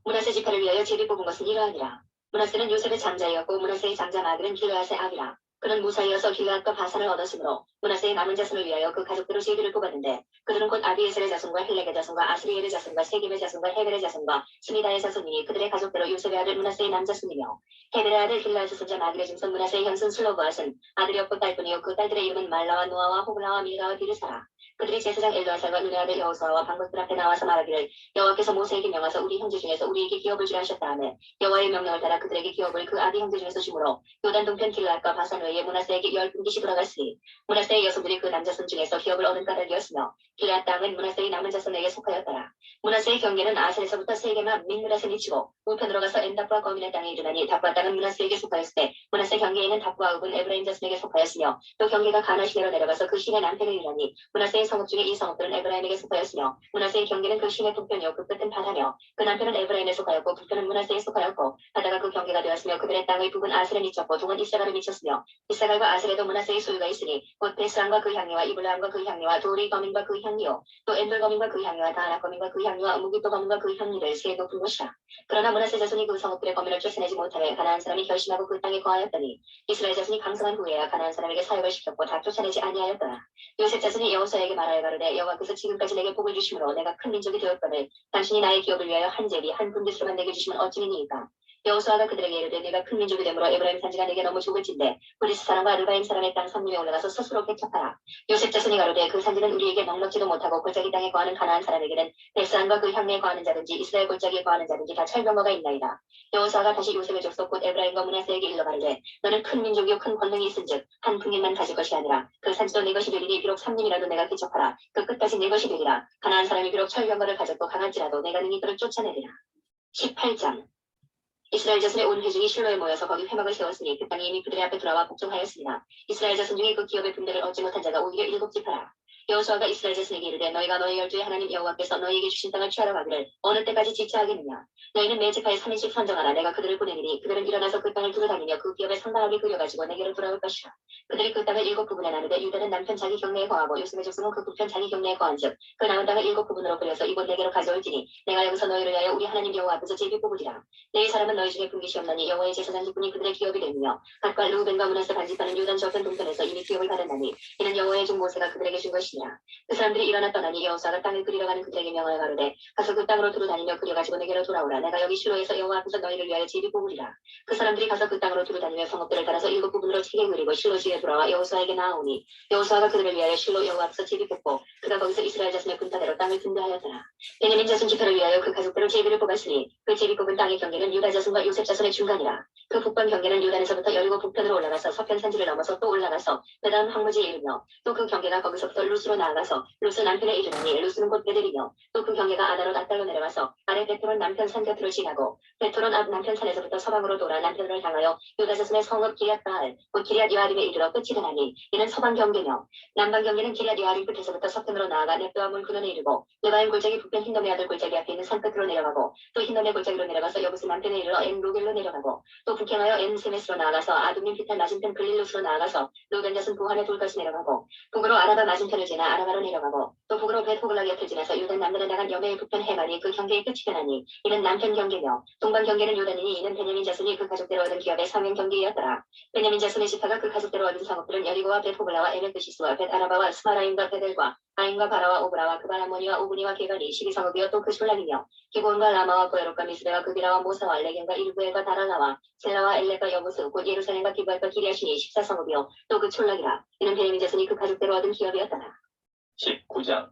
므낫세 지파를 위하여 제비 뽑은 것은 이러하니라. 므낫세는 요셉의 장자이었고 므낫세의 장자 마들은 길르앗의 아비라. 그는 무사이어서 길르앗과 바산을 얻었으므로 므낫세의 남은 자손을 위하여 그 가족대로 제비를 뽑았는데 그들은 곧 아비에셀의 자손과 헬렉의 자손과 아스리엘의 자손과 세겜의 자손과 헤벨의 자손과 스미다의 자손이니 그들의 가족대로 요셉의 아들 므낫세의 남자손이며 헤벨의 아들 길르앗의 손자 마길의 중손 므낫세의 현손 슬로브앗은 아들이 없고 딸뿐이요 그 딸들의 이름은 말라와 노아와 호글라와 밀가와 비르사라. 그들이 제사장 엘르아살과 눈의 아들 여호수아와 방백들 앞에 나와서 말하기를 여호와께서 모세에게 명하사 우리 형제 중에서 우리에게 기업을 주라 하셨다 하며 여호와의 명령을 따라 그들에게 기업을 그 아비 형제 중에서 주므로 요단 동편 길르앗과 바산 외에 므낫세에게 10분깃이 돌아갔으니 므낫세의 여손들이 그 남자손 중에서 기업을 얻은 까닭이었으며 길르앗 땅은 므낫세의 남은 자손에게 속하였더라. 므낫세의 경계는 아셀에서부터 세게마 믹므닷에 미치고 우편으로 가서 엔답과 거민의 땅에 이르나니 답과 땅은 므낫세에게 속하였을 때 므낫세 경계에는 답과 읍은 에브라임 자손에게 속하였으며 또 경계가 가나 시내로 내려가서 그 시내 남편에 이르나니 므낫세의 성읍 중에 이 성읍들은 에브라임에게 속하였으며 므낫세의 경계는 그 시내 북편이요 그 끝은 바다며 그 남편은 에브라임에 속하였고 북편은 므낫세에 속하였고 바다가 그 경계가 되었으며 그들의 땅의 북은 아셀에 미쳤고 동은 이사갈에 미쳤으며 이사갈과 아셀에도 므낫세의 소유가 있으니 곧 베스람과 그 향리와 이블라함과 그 향리와 도리 거민과 그 향리요 또 엔돌 거민과 그 향리와 다하나 거민과 그 향리와 무기또 거민과 그 향리를 세 높은 곳이라. 그러나 므낫세 자손이 그 성읍들의 거민을 쫓아내지 못하며 가나안 사람이 결심하고 그 땅에 거하였더니 이스라엘 자손이 강성한 후에야 가나안 사람에게 사역을 시켰고 다 쫓아내지 아니하였더라. 요셉 자손이 여호수아에게 말하여 가로되 여호와께서 지금까지 내게 복을 주심으로 내가 큰 민족이 되었거늘 당신이 나의 기업을 위하여 한 제비 한 분깃으로만 내게 주시면 어찌니이까. 여호수아가 그들에게 이르되 내가 큰 민족이 되므로 에브라임 산지가 내게 너무 좁을진데 브리스 사람과 르바임 사람의 땅 삼림에 올라가서 스스로 개척하라. 요셉 자손이 가로되 그 산지는 우리에게 넉넉지도 못하고 골짜기 땅에 거하는 가나안 사람에게는 베스안과 그 향내에 거하는 자든지 이스라엘 골짜기에 거하는 자든지 다 철병거가 있나이다. 여호수아가 다시 요셉의 족속 곧 에브라임과 므낫세에게 일러 가로되 너는 큰 민족이요 큰 권능이 있은즉 한 풍년만 가질 것이 아니라 그 산지도 네 것이 되리니 비록 3년이라도 내가 개척하라. 그 끝까지 네 것이 되리라. 가나안 사람이 비록 철병거를 가졌고 강할지라도 내가 능히 그를 쫓아내리라. 18장 이스라엘 자손의 온 회중이 실로에 모여서 거기 회막을 세웠으니 그 땅이 이미 그들의 앞에 돌아와 복종하였습니다. 이스라엘 자손 중에 그 기업의 분배를 얻지 못한 자가 오히려 7지파라. 여호수아가 이스라엘 자손에게 이르되 너희가 너희 열조의 하나님 여호와께서 너희에게 주신 땅을 취하러 가기를 어느 때까지 지체하겠느냐. 너희는 매직하에 3일씩 선정하라. 내가 그들을 보내리니 그들은 일어나서 그 땅을 두루 다니며 그 기업에 상당하게 그려가지고 내게로 돌아올 것이라. 그들이 그 땅을 7부분에 나누되 유다는 남편 자기 경내에 거하고 요셉의 족속은 그 북편 자기 경내에 거한즉 그 남은 땅을 7부분으로 그려서 이곳 내게로 가져올지니 내가 여기서 너희를 위하여 우리 하나님 여호와 앞에서 제비 뽑으리라. 내 사람은 너희 중에 분깃이 없나니 여호와의 제사장직분이 그들의 기업이 되며 갓과 루벤과 문하세 반집하는 유단 저편 동편에서 이미 기업을 받았나니 이는 여호와의 종 모세가 그들에게 준 것이니라. 그 사람들이 일어나 떠나니 여호수아가 땅을 그리러 가는 그들에게 명하여 가로되 가서 그 땅으로 두루 다니며 그려가지고 내게로 돌아오라. 내가 여기 실로에서 여호와 앞에서 너희를 위하여 제비 뽑으리라. 그 사람들이 가서 그 땅으로 두루 다니며 성읍들을 따라서 7부분으로 책에 그리고 실로 주에 돌아와 여호수아에게 나아오니 여호수아가 그들을 위하여 실로 여호와 앞에서 제비 뽑고 그가 거기서 이스라엘 자손의 분파대로 땅을 분배하였더라. 베냐민 자손 지파를 위하여 그 가족대로 제비를 뽑았으니 그 제비 뽑은 땅의 경계는 유다 자손과 요셉 자손의 중간이라. 그 북방 경계는 유단에서부터 여리고 북편으로 올라가서 서편 산지를 넘어서 또 올라가서 그다음 황무지에 이르며 또 그 경계가 거기서부터 루스로 나아가서 루스 남편에 이르니 루스는 곧 베델이며 또 그 경계가 아다롯 아달로 내려가서 아래 베토론 남편 산 곁으로 지나고 베토론 앞 남편 산에서부터 서방으로 돌아 남편을 향하여 유다 자손의 성읍 기럇 바알 곧 기럇 여아림에 이르러 끝이 되나니 이는 서방 경계며 남방 경계는 기럇 여아림 끝에서부터 서편으로 나아가 넷도와 물 근원에 이르고 느바임 골짜기 북편 흰돔의 아들 골짜기 앞에 있는 산 끝으로 내려가고 또 흰돔의 골짜기로 내려가서 여부스 남편에 이르러 엔 로겔로 내려가고 또 북행하여 엔 세메스로 나아가서 아둠림 피탈 맞은편 글릴루스로 나아가서 루벤 자손 부한의 돌까지 내려가고 북으로 아라바 맞은편을 지나 아라바로 내려가고 또 북으로 베토글라 곁을 지나서 유단 남면에 나간 여매의 북편 해발이 그 경계의 끝이 되나니 이는 남편 경계며 동방 경계는 요단이니 이는 베냐민 자손이 그 가족대로 얻은 기업의 상행 경계였더라. 베냐민 자손의 지파가 그 가족대로 얻은 상업들은 여리고와 베토글라와 에메크시스와 벳아라바와 스마라임과 베델과 아인과 바라와 오브라와 그바라모니와 오브니와 게갈이 12성읍이여 또 그 졸락이며 기본과 라마와 고에롯과 미스베와 그비라와 모사와 레겐과 일부엘과 다랄라와 셀라와 엘레가 여부스 곧 예루살렘과 기브알과 기리아신이 14성읍이요 또 그 촌락이라. 이는 베냐민 자손이 그 가족대로 얻은 기업이었더라. 19장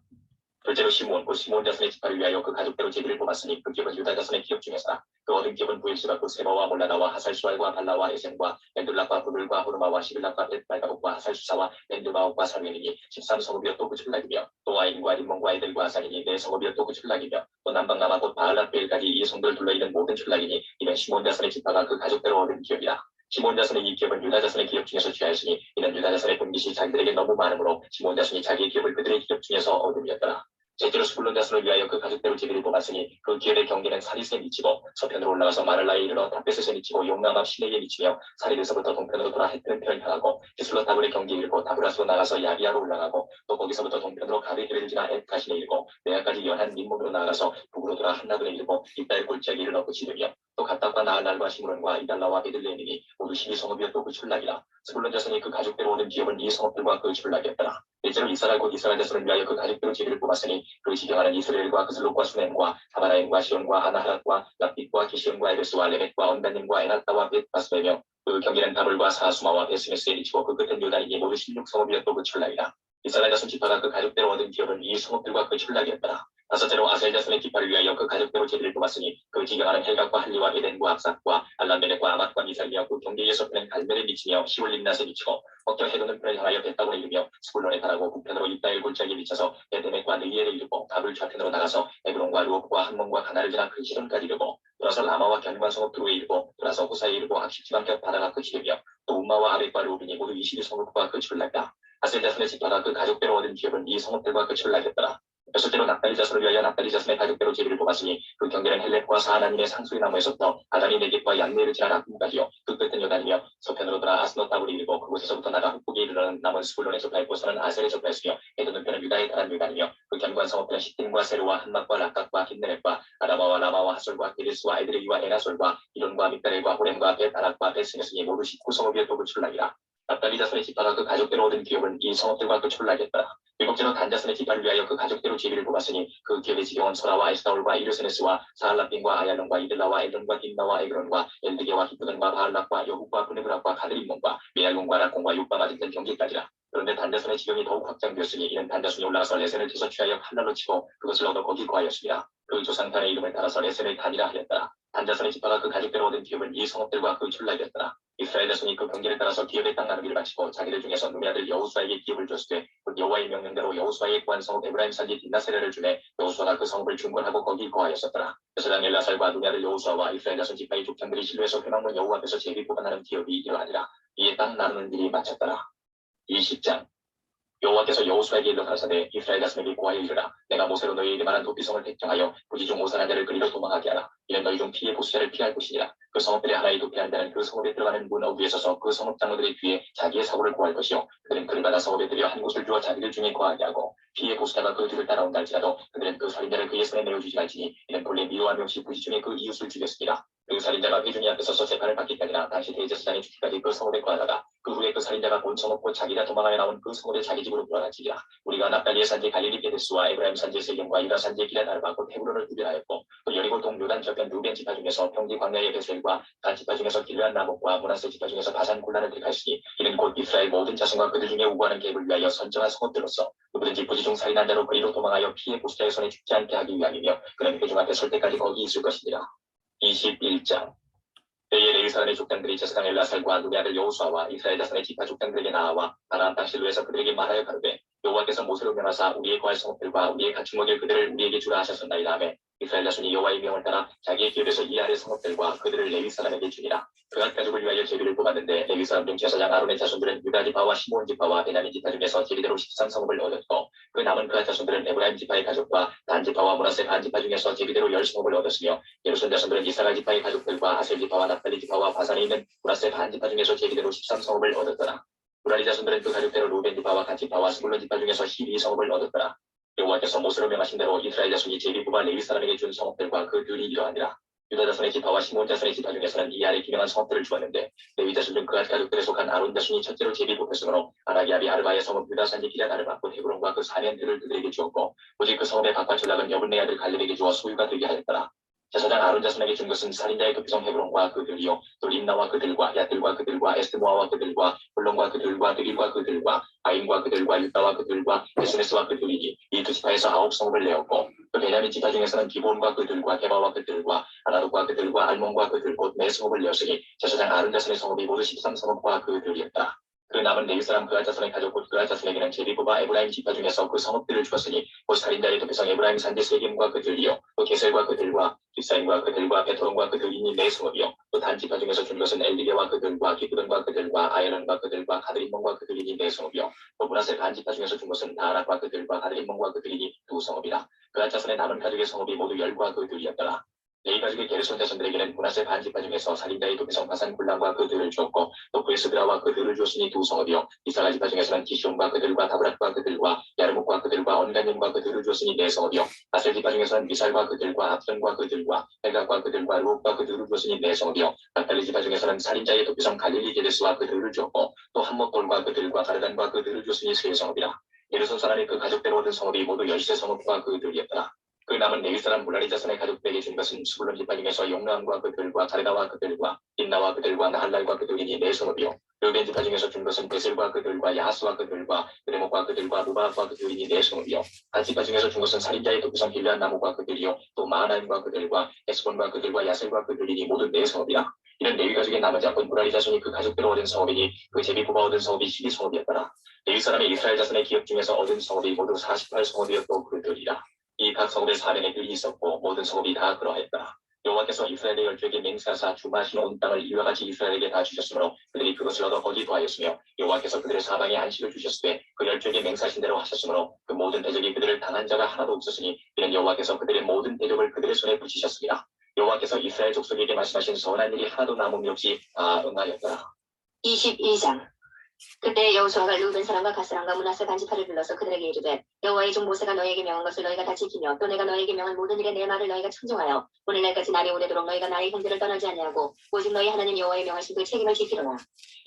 둘째로 시므온 곧 시므온 자손의 지파를 위하여 그 가족대로 제비를 뽑았으니 그 기업은 유다 자손의 기업 중에서라. 그 얻은 기업은 부엘시바 곧 세바와 몰라다와 하살수알과 발라와 에센과 멘둘락과 부들과 호르마와 시빌락과 벳발가옥과 하살수사와 멘두마옥과 사르이니 13성읍이여 또 그 촌락이며 또 아인과 림몬과 에델과 아산이니 4성읍이여 또 그 촌락이며 또 남방 남아 곧 바알라 베일까지 이 성들을 둘러있는 모든 촌락이니 이는 시므온 자손의 지파가 그 가족대로 얻은 기업이라. 시몬 자손의 이 기업은 유다 자손의 기업 중에서 취하였으니 이는 유다 자손의 분깃이 자기들에게 너무 많으므로 시몬 자손이 자기의 기업을 그들의 기업 중에서 얻음이었더라. 셋째로 스불론 자손을 위하여 그 가족대로 제비를 뽑았으니 그 기업의 경계는 사리스에 미치고 서편으로 올라가서 마를라에 이르러 다베스에 미치고 용남 앞 시내에 미치며 사리스에서부터 동편으로 돌아 헤트는 편을 향하고 기슬로 다불의 경계에 이르고 다브라스로 나가서 야비아로 올라가고 또 거기서부터 동편으로 가베기를 지나 엣가신에 이르고 네아까지 연한 민문으로 나가서 북으로 돌아 한나둔에 이르고 이딸 골짜기에 이르러 끝이 되며 또 갓닥과 나알랄과 시므론과 이달라와 베들레헴이니 모두 12성읍이었고 그 촌락이라. 스불론 자손이 그 가족대로 얻은 기업은 이 성읍들과 그 촌락이었더라. 넷째로 이스라엘 곧 이스라엘 자손을 위하여 그 가족대로 제비를 뽑았으니 그 지경하는 이스라엘과 그슬롯과 수넴과 사바라임과 시온과 하나하락과 랍빛과 기시온과 에베스와 레met과 언단님과 에나타와 벳바스메며 그 경계는 다불과 사수마와 베스메스에 미치고 그 끝은 요단이니 모두 16성읍이었고 그 촌락이라. 이스라엘 자손 지파가 그 가족대로 얻은 기업은 이 성읍들과 그 촌락이었더라. 다섯째로 아셀 자손의 지파를 위하여 그 가족대로 제비를 뽑았으니 그 지경하는 헬각과 할리와 에덴과 압삭과 알람베렉과 아맛과 미살리와 그 경계의 서편은 갈멜에 미치며 시올림낫에 미치고 벅겨 해도는 편을 향하여 벳다곤에 이르며 스불론에 달하고 북편으로 이따엘 골짜기에 미쳐서 베데멕과 느이엘에 이르고 답을 좌편으로 나가서 에브론과 루옵과 한몬과 가나를 지나 그 시론까지 이르고 돌아서 라마와 견관 성읍 두루에 이르고 돌아서 후사에 이르고 악십지방 곁 바다가 끝이 되며 또 um마와 아벡과 루빈이 모두 22성읍과 그 촌락이다. 아셀 자손의 지파가 그 가족대로 얻은 기업은 이 성읍들과 그 촌락이었더라. 여섯째로 납달리 자손을 위하여 납달리 자손의 가족대로 제비를 뽑았으니 그 경계는 헬렙과 사하나님의 상수리 나무에서부터 아담이 네겝과 얀네를 지나 라군까지요 그 끝은 요단이며 서편으로 돌아 아스노 따블이 이르고 그곳에서부터 나가 북북에 이르러는 남은 스불론에 접하였고 서는 아셀에 접하였으며 에도는 편은 유다에 달한 요단이며 그 견관 성읍들은 시팀과 세루와 한막과 락각과 긴네렛과 아라마와 라마와 하솔과 게리스와 에드레기와 에나솔과 이론과 믹다렐과 호렘과 벳아락과 벳스메스니 모두 19성읍이었고 그 촌락이라. 납달리 자손의 지파가 그 가족대로 얻은 기업은 이 성읍들과 그 촌락이었더라. 일곱째로 단 자손의 지파를 위하여 그 가족대로 제비를 뽑았으니 그 기업의 지경은 소라와 에스타올과 이르세네스와 사할라빈과 아얄론과 이들라와 에론과 딘나와 에그론과 엘드게와 히프던과 바알락과 여국과 브네브락과 가드림몬과 메알론과 락공과 육바 맞은 경계까지라. 그런데 단자손의 지경이 더욱 확장되었으니 이는 단자손이 올라가서 레센을 쳐서 취하여 칼날로 치고 그것을 얻어 거기 거하였습니다. 그 조상단의 이름을 따라서 레센을 단이라 하였더라. 단자손의 지파가 그 가족대로 얻은 기업은 이 성읍들과 그 촌락이었더라. 이스라엘 자손이 그 경계를 따라서 기업의 땅 나누기를 마치고 자기들 중에서 눈의 아들 여호수아에게 기업을 줬으되 곧 여호와의 명령대로 여호수아의 구한 성읍 에브라임 산지 딘나세레를 주매 여호수아가 그 성읍을 중건하고 거기 거하였었더라. 여사장 엘라살과 눈의 아들 여호수아와 이스라엘 자손 지파의 족장들이 실로에서 회막문 여호와 앞에서 제비 뽑아나는 기업이 이러하니라. 이에 땅 나누는 일이 마쳤더라. 20장 여호와께서 여호수아에게 일러 가라사대 이스라엘 자손에게 고하여 이르라 내가 모세로 너희에게 말한 도피성을 택정하여 부지중 오산한 자를 그리로 도망하게 하라 이는 너희 중 피해 보수자를 피할 것이니라 그 성읍들의 하나에 도피한 자는 그 성읍에 들어가는 문 어귀에 서서 그 성읍 장로들의 뒤에 자기의 사고를 구할 것이요 그들은 그를 받아 성읍에 들여 한 곳을 주어 자기들 중에 거하게 하고 피해 보수자가 그 뒤를 따라온다 할지라도 그들은 그 살인자를 그의 손에 내어주지 말지니 이는 본래 미워함이 없이 부지중에 그 이웃을 죽였으니라 그 살인자가 회중이 앞에 서서 재판을 받기까지나 당시 대제사장이 죽기까지 그 성읍에 거하다가 그 후에 그 살인자가 본 성읍 자기가 도망하여 나온 그 성읍에 자기 집으로 돌아가지리라 우리가 납달리의 산지 갈릴리 베데스와 에브라임 산지 세겜과 유다 산지 기럇 아르바고 헤브론을 구별하였고 또 여리고 동요단 저편 루벤 지파 중에서 평지 광야의 베셀과 단 지파 중에서 길르한 나목과 문하세 지파 중에서 바산 굴란을 택하시니 이는 곧 이스라엘 모든 자손과 그들 중에 우고하는 계획을 위하여 선정한 성읍들로서 누구든지 부지중 살인한 자로 그리로 도망하여 피해 보수자의 손에 죽지 않게 하기 위함이며 그는 회중 앞에 설 때까지 거기 있을 것이니라 21장 때에 레위 사람의 족장들이 제사장 엘라살과 눈의 아들 여호수아와 이스라엘 자손의 지파 족장들에게 나아와 가나안 땅 실로에서 그들에게 말하여 가로되 여호와께서 모세로 명하사 우리의 거할 성읍들과 우리의 갖춘 먹일 그들을 우리에게 주라 하셨나이다 하며 이스라엘 자손이 여호와의 명을 따라 자기의 기업에서 이 아래 성읍들과 그들을 레위 사람에게 주니라 그앗 가족을 위하여 제비를 뽑았는데 레위 사람 중 제사장 아론의 자손들은 유다 지파와 시몬 지파와 베냐민 지파 중에서 제비대로 13성읍을 얻었고 그 남은 그앗 자손들은 에브라임 지파의 가족과 단 지파와 문하세 반 지파 중에서 제비대로 10성읍을 얻었으며 예루살렘 자손들은 이사갈 지파의 가족들과 아셀 지파와 납달리 지파와 바산에 있는 문하세 반 지파 중에서 제비대로 13성읍을 얻었더라 무라리 자손들은 그 가족대로 루벤 지파와 갓 지파와 스불론 지파 중에서 12성읍을 얻었더라 여호와께서 모세로 명하신 대로 이스라엘 자손이 제비 뽑아 레위 사람에게 준 성읍들과 그 들이 이러하니라 유다 자손의 지파와 시몬 자손의 지파 중에서는 이 아래 기명한 성읍들을 주었는데 레위 자손 중 그앗 가족들에 속한 아론 자손이 첫째로 제비 뽑혔으므로 아나기압이 아르바의 성읍 유다 산지 기럇 아르바 곧 헤브론과 그 사면들을 그들에게 주었고 오직 그 성읍의 각과 전락은 여분네 아들 갈렙에게 주어 소유가 되게 하였더라 제사장 아론 자손에게 준 것은 살인자의 도피성 헤브론과 그들이요 또 림나와 그들과 야들과 그들과 에스모아와 그들과 홀론과 그들과 드길과 그들과 아임과 그들과 유다와 그들과 베스메스와 그들이니 이 두 지파에서 9성읍을 내었고 또 베냐민 지파 중에서는 기본과 그들과 게바와 그들과 아나독과 그들과 알몬과 그들 곧 네 성읍을 내었으니 제사장 아론 자손의 성읍이 모두 13성읍과 그들이었다. 그 남은 레위 사람 그앗 자손의 가족 곧 그앗 자손에게는 제비 뽑아 에브라임 지파 중에서 그 성읍들을 주었으니 곧 살인자의 도피성 에브라임 산지 세겜과 그들이요 또 게셀과 그들과 뒷사임과 그들과 베토론과 그들이니 네 성읍이요 또 단 지파 중에서 준 것은 엘리게와 그들과 기브돈과 그들과 아이런과 그들과 가드림몬과 그들이니 네 성읍이요 또 문하세 반 지파 중에서 준 것은 다락과 그들과 가드림몬과 그들이니 두 성읍이라 그앗 자손의 남은 가족의 성읍이 모두 10과 그들이었더라 레위 가족의 게르손 자손들에게는 문하세 반 지파 중에서 살인자의 도피성 바산 굴란과 그들을 주었고 또 브에스드라와 그들을 주었으니 두 성읍이요 이사갈 지파 중에서는 기숑과 그들과 다브랏과 그들과 야르목과 그들과 언가님과 그들을 주었으니 네 성읍이요 아셀 지파 중에서는 미살과 그들과 압전과 그들과 헬각과 그들과 루옥과 그들을 주었으니 네 성읍이요 납달리 지파 중에서는 살인자의 도피성 갈릴리 게데스와 그들을 주었고 또 한목돌과 그들과 가르단과 그들을 주었으니 세 성읍이라 예루손 사람이 그 가족대로 얻은 성읍이 모두 10세 성읍과 그들이었더라 그 남은 레위 사람 물라리 자손의 가족들에게 준 것은 스불론 지파 중에서 용나함과 그들과 가르다와 그들과 인나와 그들과 나할랄과 그들이니 네 성읍이요 르벤 지파 중에서 준 것은 베셀과 그들과 야하스와 그들과 그레목과 그들과 무바학과 그들이니 네 성읍이요 단 지파 중에서 준 것은 살인자의 도피성 길르한 나무과 그들이요 또 마하나임과 그들과 에스본과 그들과 야셀과 그들이니 모두 네 성읍이라 이는 레위 가족의 나머지 앞은 무라리 자손이 그 가족대로 얻은 성읍이니 그 제비 뽑아 얻은 성읍이 12성읍이었더라 레위 사람의 이스라엘 자손의 기업 중에서 얻은 성읍이 모두 48성읍이었고 그들이라 이 각 성읍에 사면의 들이 있었고 모든 성읍이 다 그러하였더라. 여호와께서 이스라엘의 열조에게 맹세하사 주마신 온 땅을 이와 같이 이스라엘에게 다 주셨으므로 그들이 그것을 얻어 거기 거하였으며 여호와께서 그들의 사방에 안식을 주셨을 때 그 열조에게 맹세하신 대로 하셨으므로 그 모든 대적이 그들을 당한 자가 하나도 없었으니 이는 여호와께서 그들의 모든 대적을 그들의 손에 붙이셨습니다. 여호와께서 이스라엘 족속에게 말씀하신 선한 일이 하나도 남음이 없이 다 응하였더라. 22장 그때 여호수아가 루벤 사람과 갓 사람과 므낫세 반 지파를 불러서 그들에게 이르되 여호와의 종 모세가 너에게 명한 것을 너희가 다 지키며 또 내가 너에게 명한 모든 일에 내 말을 너희가 청종하여 오늘날까지 날이 오래도록 너희가 나의 형제를 떠나지 아니하고 오직 너희 하나님 여호와의 명하신 그 책임을 지키로라.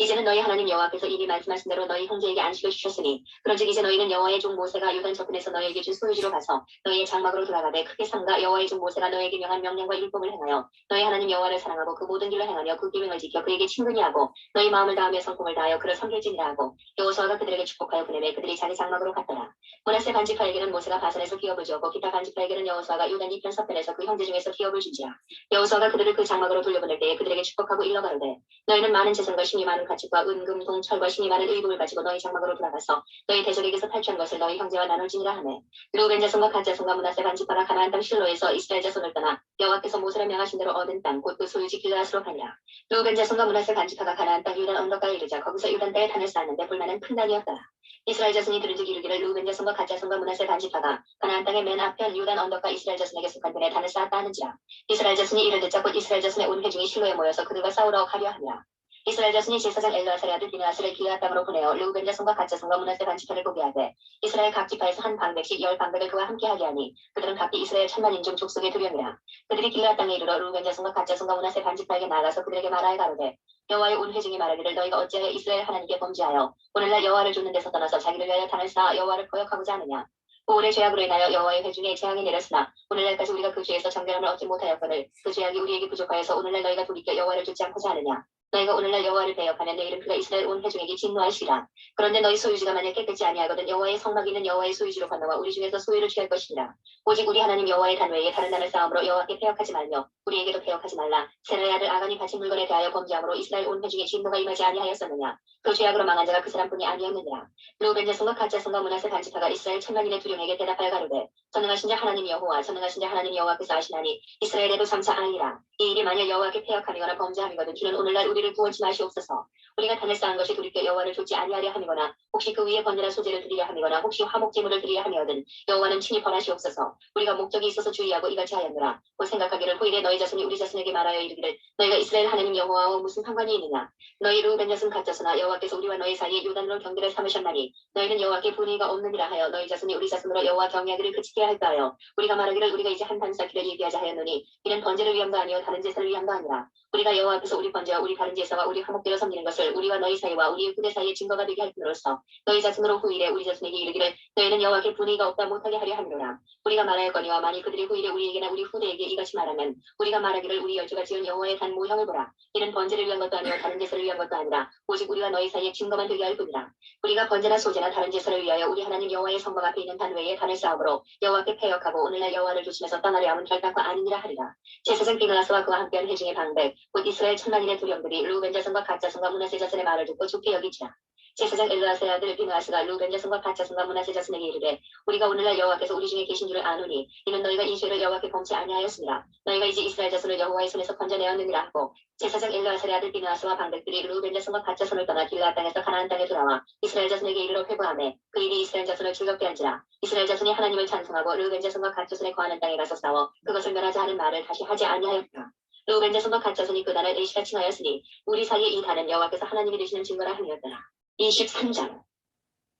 이제는 너희 하나님 여호와께서 이미 말씀하신 대로 너희 형제에게 안식을 주셨으니 그런즉 이제 너희는 여호와의 종 모세가 요단 저편에서 너희에게 준 소유지로 가서 너희의 장막으로 돌아가되 크게 삼가 여호와의 종 모세가 너희에게 명한 명령과 율법을 행하여 너희 하나님 여호와를 사랑하고 그 모든 길로 행하며 그 계명을 지켜 그에게 친근히 하고 너희 마음을 다하며 성품을 다하여 그를 섬길지니라 하고 여호수아가 그들에게 축복하여 보내매 그들이 자기 장막으로 갔더라. 므낫세 반 지파에게는 모세가 바산에서 기업을 주었고 기타 반 지파에게는 여호수아가 요단 이편 서편에서 그 형제 중에서 기업을 주지라. 여호수아가 그들을 그 장막으로 돌려보낼 때에 그들에게 축복하고 일러 가로되 너희는 많은 재산과 힘이 많은 가축과 은금 동철과 힘이 많은 의복을 가지고 너희 장막으로 돌아가서 너희 대적에게서 탈취한 것을 너희 형제와 나눌지니라 하매 르우벤 자손과 갓 자손과 므낫세 반 지파가 가나안 땅 실로에서 이스라엘 자손을 떠나 여호와께서 모세를 명하신 대로 얻은 땅 곧 그 소유지 길르앗으로 가니라. 르우벤 자손과 므낫세 반 지파가 가나안 땅 유단 언덕가에 이르자 거기서 유단 땅에 단을 쌓았는데 볼만한 큰 단이었더라. 이스라엘 자손이 들은즉 이르기를 루벤 자손과 갓 자손과 므낫세 반지파가 가나안 땅의 맨 앞편 유단 언덕과 이스라엘 자손에게 속한 들에 단을 쌓았다 하는지라. 이스라엘 자손이 이를 듣자 곧 이스라엘 자손의 온 회중이 실로에 모여서 그들과 싸우러 가려 하니라. 이스라엘 자손이 제사장 엘르아살의 아들 비느하스를 길앗 땅으로 보내어 루벤 자손과 갓 자손과 므낫세 반지파를 보게 하되 이스라엘 각 지파에서 한 방백씩 10방백을 그와 함께 하게 하니 그들은 각기 이스라엘 천만 인중 족속의 두령이라. 그들이 길앗 땅에 이르러 루벤 자손과 갓 자손과 므낫세 반지파에게 나아가서 그들에게 말하여 가로되 여호와의 온 회중이 말하기를 너희가 어찌하여 이스라엘 하나님께 범죄하여 오늘날 여호와를 쫓는 데서 떠나서 자기를 위하여 단을 쌓아 여호와를 거역하고자 하느냐. 오늘의 죄악으로 인하여 여호와의 회중에 재앙이 내렸으나 오늘날까지 우리가 그 죄에서 정결함을 얻지 못하였거늘 그 죄악이 우리에게 부족하여서 오늘날 너희가 돌이켜 여호와를 쫓지 않고자 하느냐. 너희가 오늘날 여호와를 배역하면 내일은 그가 이스라엘 온 회중에게 진노하시리라. 그런데 너희 소유지가 만약 깨끗지 아니하거든 여호와의 성막이 있는 여호와의 소유지로 건너와 우리 중에서 소유를 취할 것이니라. 오직 우리 하나님 여호와의 단 외에 다른 단을 쌓음으로 여호와께 패역하지 말며 우리에게도 패역하지 말라. 세라의 아들 아간이 바친 물건에 대하여 범죄함으로 이스라엘 온 회중에 진노가 임하지 아니하였었느냐. 그 죄악으로 망한 자가 그 사람뿐이 아니었느니라. 루벤 자손과 갓 자손과 므낫세 반지파가 이스라엘 천만인의 두령에게 대답하여 가로되 전능하신 자 하나님 여호와 전능하신 자 하나님 여호와께서 아시나니 이스라엘에도 장차 아니라 이 일이 만약 여호와께 패역함이거나 범죄함이거든 주는 오늘날 우리를 구원치 마시옵소서. 우리가 단을 쌓은 것이 돌이켜 여호와를 좇지 아니하려 함이거나 혹시 그 위에 번제나 소제를 드리려 함이거나 혹시 화목제물을 드리려 함이거든 여호와는 친히 벌하시옵소서. 우리가 목적이 있어서 주의하고 이같이 하였노라. 곧 생각하기를 후일에 너희 자손이 우리 자손에게 말하여 이르기를 너희가 이스라엘 하나님 여호와와 무슨 상관이 있느냐. 너희 루벤 자손 갓 자손아 여호와께서 우리와 너희 사이에 요단으로 경계를 삼으셨나니 너희는 여호와께 분의가 없느니라 하여 너희 자손이 우리 자손으로 여호와 경외하기를 그치게 할까 하여 우리가 말하기를 우리가 이제 한 단 쌓기를 얘기하자 하였노니 이는 번제를 위함도 아니요 다른 제사를 위함도 아니라 우리가 여호와 앞에서 우리 번제와 우리 다른 제사와 우리 화목대로 섬기는 것을 우리와 너희 사이와 우리 후대 사이의 증거가 되게 할 뿐으로써 너희 자손으로 후일에 우리 자손에게 이르기를 너희는 여호와께 분의가 없다 못하게 하려 함이로라. 우리가 말하였거니와 만일 그들이 후일에 우리에게나 우리 후대에게 이같이 말하면 우리가 말하기를 우리 열조가 지은 여호와의 단 모형을 보라. 이는 번제를 위한 것도 아니요 다른 제사를 위한 것도 아니라 오직 우리와 너희 사이의 증거만 되게 할 뿐이라. 우리가 번제나 소제나 다른 제사를 위하여 우리 하나님 여호와의 성막 앞에 있는 단 외에 단을 쌓음으로 여호와께 패역하고 오늘날 여호와를 조심해서 떠나려 함은 결단코 아니니라 하리라. 제사장 비느하스와 그와 함께한 회중의 방백 곧 이스라엘 천만인의 두령들이 루벤 자손과 갓 자손과 므낫세 자손의 말을 듣고 좋게 여기지라. 제사장 엘르아살의 아들 비느하스가 루벤 자손과 갓 자손과 므낫세 자손에게 이르되 우리가 오늘날 여호와께서 우리 중에 계신 줄을 아노니 이는 너희가 이 죄를 여호와께 범치 아니하였습니다. 너희가 이제 이스라엘 자손을 여호와의 손에서 건져내었느니라 하고 제사장 엘르아살의 아들 비느하스와 방백들이 루벤 자손과 갓 자손을 떠나 길앗 땅에서 가나안 땅에 돌아와 이스라엘 자손에게 이르러 회고하매 그 일이 이스라엘 자손을 즐겁게 한지라. 이스라엘 자손이 하나님을 찬송하고 루벤 자손과 갓 자손에 거하는 땅에 가서 싸워 그것을 멸하자 하는 말을 다시 하지 아니하였다. 루벤 자손과 갓 자손이 그 단을 에시라 칭하였으니 우리 사이에 이 단은 여호와께서 하나님이 되시는 증거라 함이었더라. 23장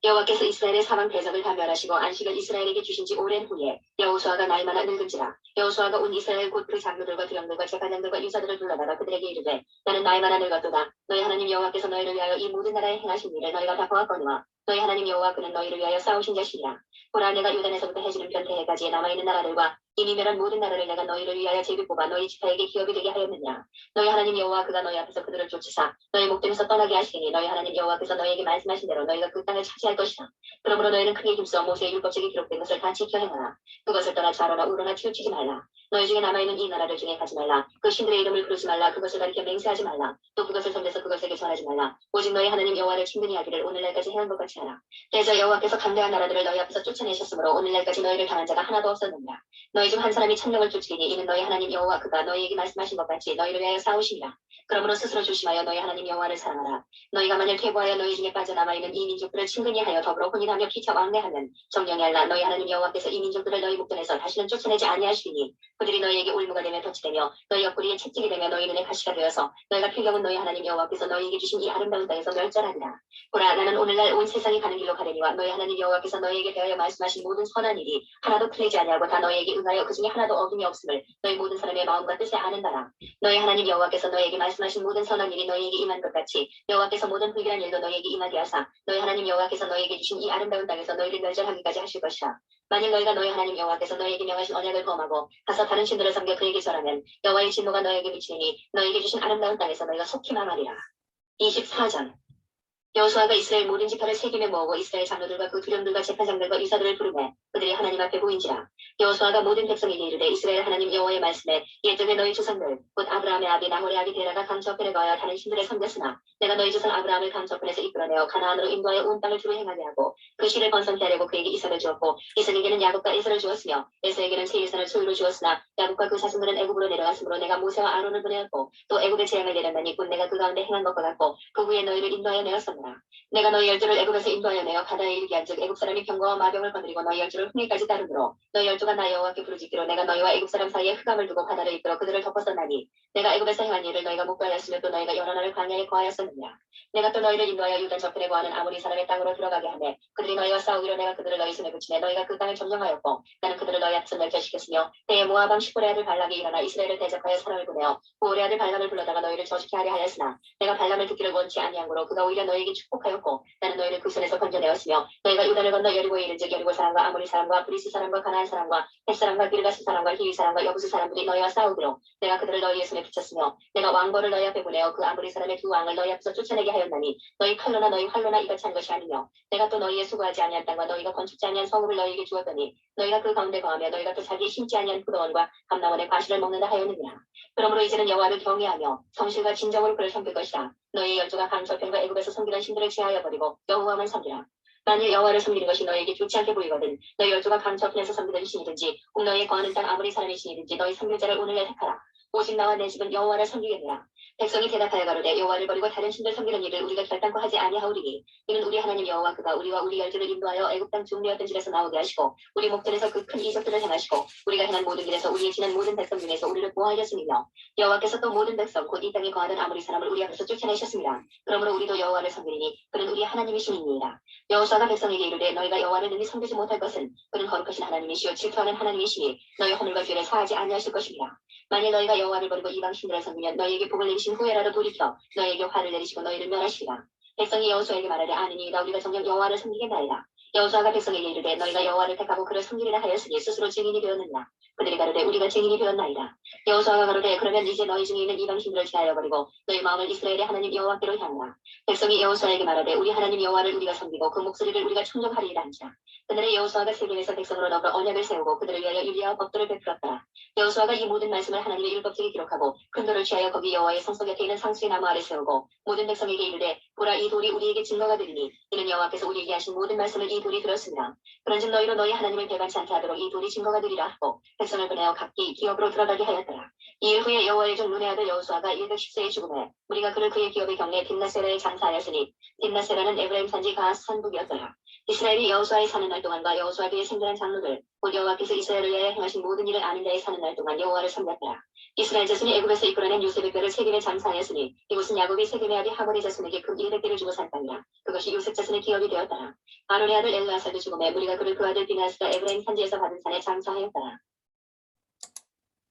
여호와께서 이스라엘의 사방 대적을 다 멸하시고 안식을 이스라엘에게 주신 지 오랜 후에 여호수아가 나이 많아 늙은지라. 여호수아가 온 이스라엘 곧 그 장로들과 두령들과 제사장들과 유사들을 불러다가 그들에게 이르되 나는 나이 많아 늙었도다. 너희 하나님 여호와께서 너희를 위하여 이 모든 나라에 행하신 일을 너희가 다 보았거니와 너희 하나님 여호와 그는 너희를 위하여 싸우신 자시니라. 보라 내가 요단에서부터 해지는 변태해까지 남아있는 나라들과 이미 멸한 모든 나라를 내가 너희를 위하여 제비 뽑아 너희 지파에게 기업이 되게 하였느냐. 너희 하나님 여호와 그가 너희 앞에서 그들을 쫓으사 너희 목전에서 떠나게 하시니 너희 하나님 여호와께서 너희에게 말씀하신 대로 너희가 그 땅을 차지할 것이다. 그러므로 너희는 크게 힘써 모세의 율법책에 기록된 것을 다 지켜 행하라. 그것을 떠나 좌로나 우로나 치우치지 말라. 너희 중에 남아있는 이 나라들 중에 가지 말라. 그 신들의 이름을 부르지 말라. 그것을 가리켜 맹세하지 말라. 또 그것을 섬겨서 그것에게 전하지 말라. 오직 너희 하나님 여호와를 친근히 하기를 오늘날까지 해온 것 같이 하라. 대저 여호와께서 강대한 나라들을 너희 앞에서 쫓아내셨으므로 오늘날까지 너희를 당한 자가 하나도 없었느니라. 너희 중 한 사람이 천명을 쫓으리니 이는 너희 하나님 여호와 그가 너희에게 말씀하신 것 같이 너희를 위하여 싸우시니라. 그러므로 스스로 조심하여 너희 하나님 여호와를 사랑하라. 너희가 만일 퇴보하여 너희 중에 빠져남아있는 이 민족들을 친근히 하여 더불어 혼인하며 피차 왕래하면 정령이 알라. 너희 하나님 여호와께서 이 민족들을 너희 목전에서 다시는 쫓아내지 아니하시리니 그들이 너희에게 올무가 되며 덫이되며 너희 옆구리에 채찍이 되며 너희 눈에 가시가 되어서 너희가 필경은 너희 하나님 여호와께서 너희에게 주신 이 아름다운 땅에서 멸절하리라. 보라 나는 오늘날 온 세상이 가는 길로 가려니와 너희 하나님 여호와께서 너희에게 대하여 말씀하신 모든 선한 일이 하나도 틀리지 아니하고 다 너희에게 응하여 그 중에 하나도 어김이 없음을 너희 모든 사람의 마음과 뜻에 아는 바라. 너희 하나님 여호와께서 너희에게 말씀하신 모든 선한 일이 너희에게 임한 것 같이 여호와께서 모든 불길한 일도 너희에게 임하게 하사 너희 하나님 여호와께서 너희에게 주신 이 아름다운 땅에서 너희를 멸절하기까지 하실 것이라. 만일 너희가 너희 하나님 여호와께서 너희에게 명하신 언약을 범하고 가서 다른 신들을 섬겨 그에게 절하면 여호와의 진노가 너희에게 미치니 너희에게 주신 아름다운 땅에서 너희가 속히 망하리라. 24장 여호수아가 이스라엘 모든 지파를 세겜에 모으고 이스라엘 장로들과 그 두령들과 제사장들과 유사들을 부르매 그들이 하나님 앞에 보인지라. 여호수아가 모든 백성에게 이르되 이스라엘 하나님 여호와의 말씀에 옛적에 너희 조상들 곧 아브라함의 아비 나홀의 아비 데라가 강저편에 거하여 다른 신들에 섬겼으나 내가 너희 조상 아브라함을 강저편에서 이끌어내어 가나안으로 인도하여 온 땅을 두루 행하게 하고 그 씨를 번성케 하려고 그에게 이삭을 주었고 이삭에게는 야곱과 에서를 주었으며 에서에게는 세일산을 소유로 주었으나 야곱과 그 자손들은 애굽으로 내려갔으므로 내가 모세와 아론을 보내었고 또 애굽의 재앙을 내렸나니 곧 내가 그 가운데 행한 것과 같고 그 후에 너희를 인도하여 내었었노라. 내가 너희 열조를 애굽에서 인도하여 내어 가나안에 이르게 한즉 애굽 사람이 병거와 마병을 거느리고 너희 열조를 흥에까지 따르므로 너희 열조가 나 여호와께 부르짖기로 내가 너희와 애굽 사람 사이에 흑암을 두고 바다를 이끌어 그들을 덮었었나니 내가 애굽에서 행한 일을 너희가 묵과하였으며 또 너희가 여러 날을 광야에 거하였었느냐. 내가 또 너희를 인도하여 유단 저편에 거하는 아모리 사람의 땅으로 들어가게 하매 그들이 너희와 싸우기로 내가 그들을 너희 손에 붙이매 너희가 그 땅을 점령하였고 나는 그들을 너희 앞에서 멸절시켰으며 때에 모압 왕 시볼의 아들 발락이 일어나 이스라엘을 대적하여 사람을 보내어 보올의 아들 발람을 불러다가 너희를 저주케 하려 하였으나 내가 발람을 듣기를 원치 아니함으로 그가 오히려 너희에게 축복하였고 나는 너희를 그 손에서 건져내었으며 너희가 유다를 건너 여리고에 이른즉 여리고 사람과 아모리 사람과 브리스 사람과 가나안 사람과 헷 사람과 기르가스 사람과 히위 사람과 여부스 사람들이 너희와 싸우기로 내가 그들을 너희의 손에 붙였으며 내가 왕벌을 너희 앞에 보내어 그 아모리 사람의 두 왕을 너희 앞에서 쫓아내게 하였나니 너희 칼로나 너희 활로나 이같이 한 것이 아니며 내가 또 너희의 수고하지 아니한 땅과 너희가 건축지 아니한 성읍을 너희에게 주었더니 너희가 그 가운데 거하며 너희가 또 자기 심지 아니한 포도원과 감나원의 과실을 먹는다 하였느니라. 그러므로 이제는 여호와를 경외하며 성실과 진정으로 그를 섬길 것이다. 너희의 열조가 강저편과 애굽에서 섬기던 신들을 제하여 버리고 여호와만 섬기라. 만일 여호와를 섬기는 것이 너희에게 좋지 않게 보이거든 너희 열조가 강저편에서 섬기던 신이든지 혹 너희의 거하는 땅 아무리 사람의 신이든지 너희 섬길 자를 오늘날 택하라. 오직 나와 내 집은 여호와를 섬기겠느라. 백성이 대답하여 가로되 여호와를 버리고 다른 신들 섬기는 일을 우리가 결단코 하지 아니하오리니 이는 우리 하나님 여호와 그가 우리와 우리 열조를 인도하여 애굽 땅 중리었던 집에서 나오게 하시고 우리 목전에서 그 큰 이적들을 행하시고 우리가 행한 모든 길에서 우리의 지난 모든 백성 중에서 우리를 보호하였음이며 여호와께서 또 모든 백성 곧 이 땅에 거하던 아무리 사람을 우리 앞에서 쫓아내셨습니다. 그러므로 우리도 여호와를 섬기리니 그는 우리 하나님이시니이다. 여호수아가 백성에게 이르되 너희가 여호와를 능히 섬기지 못할 것은 그는 거룩하신 하나님이시요 질투하는 하나님이시니 너희 허물과 죄를 사하지 아니하실 것입니다. 만일 너희가 여호와를 버리고 이방 신들을 섬기면 너희에게 복을 내리신 후에라도 돌이켜 너희에게 화를 내리시고 너희를 멸하시리라. 백성이 여호수아에게 말하되 아니니이다 우리가 정녕 여호와를 섬기겠나이다. 여호수아가 백성에게 이르되 너희가 여호와를 택하고 그를 섬기리라 하였으니 스스로 증인이 되었느냐. 그들이 가로되 우리가 증인이 되었나이다. 여호수아가 가로되 그러면 이제 너희 중에 있는 이방 신들을 제하여 버리고 너희 마음을 이스라엘의 하나님 여호와께로 향하라. 백성이 여호수아에게 말하되 우리 하나님 여호와를 우리가 섬기고 그 목소리를 우리가 충정하리이다 하니라. 그날에 여호수아가 세겜에서 백성으로 더불어 언약을 세우고 그들을 위하여 율리와 법도를 베풀었더라. 여호수아가 이 모든 말씀을 하나님의 율법책에 기록하고 큰 돌을 취하여 거기 여호와의 성소 곁에 있는 상수의 나무 아래 세우고 모든 백성에게 이르되 보라 이 돌이 우리에게 증거가 되리니 이는 여호와께서 우리에게 하신 모든 말씀을 이 돌이 들었습니다. 그런즉 너희로 너희 하나님을 배반치 않게 하도록 이 돌이 증거가 되리라 하고 백성을 보내어 각기 기업으로 들어가게 하였더라. 이일 후에 여호와의 종 눈의 아들 여호수아가 110세에 죽음에 우리가 그를 그의 기업의 경내 딥나세라에 장사하였으니 딥나세라는 에브라임 산지 가하스 산북이었더라. 이스라엘이 여호수아의 사는 날 동안과 여호수아 뒤에 생존한 장로들 곧 여호와께서 이스라엘을 위하여 행하신 모든 일을 아는 자의 사는 날 동안 여호와를 섬겼더라. 이스라엘 자손이 애굽에서 이끌어낸 요셉의 뼈를 세겜에 장사하였으니 이곳은 야곱이 세겜의 아비 하몰의 자손에게 금 100개를 주고 산 땅이라. 그것이 요셉 자손의 기업이 되었더라. 아론의 아들 엘르아살도 죽음에 무리가 그를 그 아들 비나스가 에브라임 산지에서 받은 산에 장사하였더라.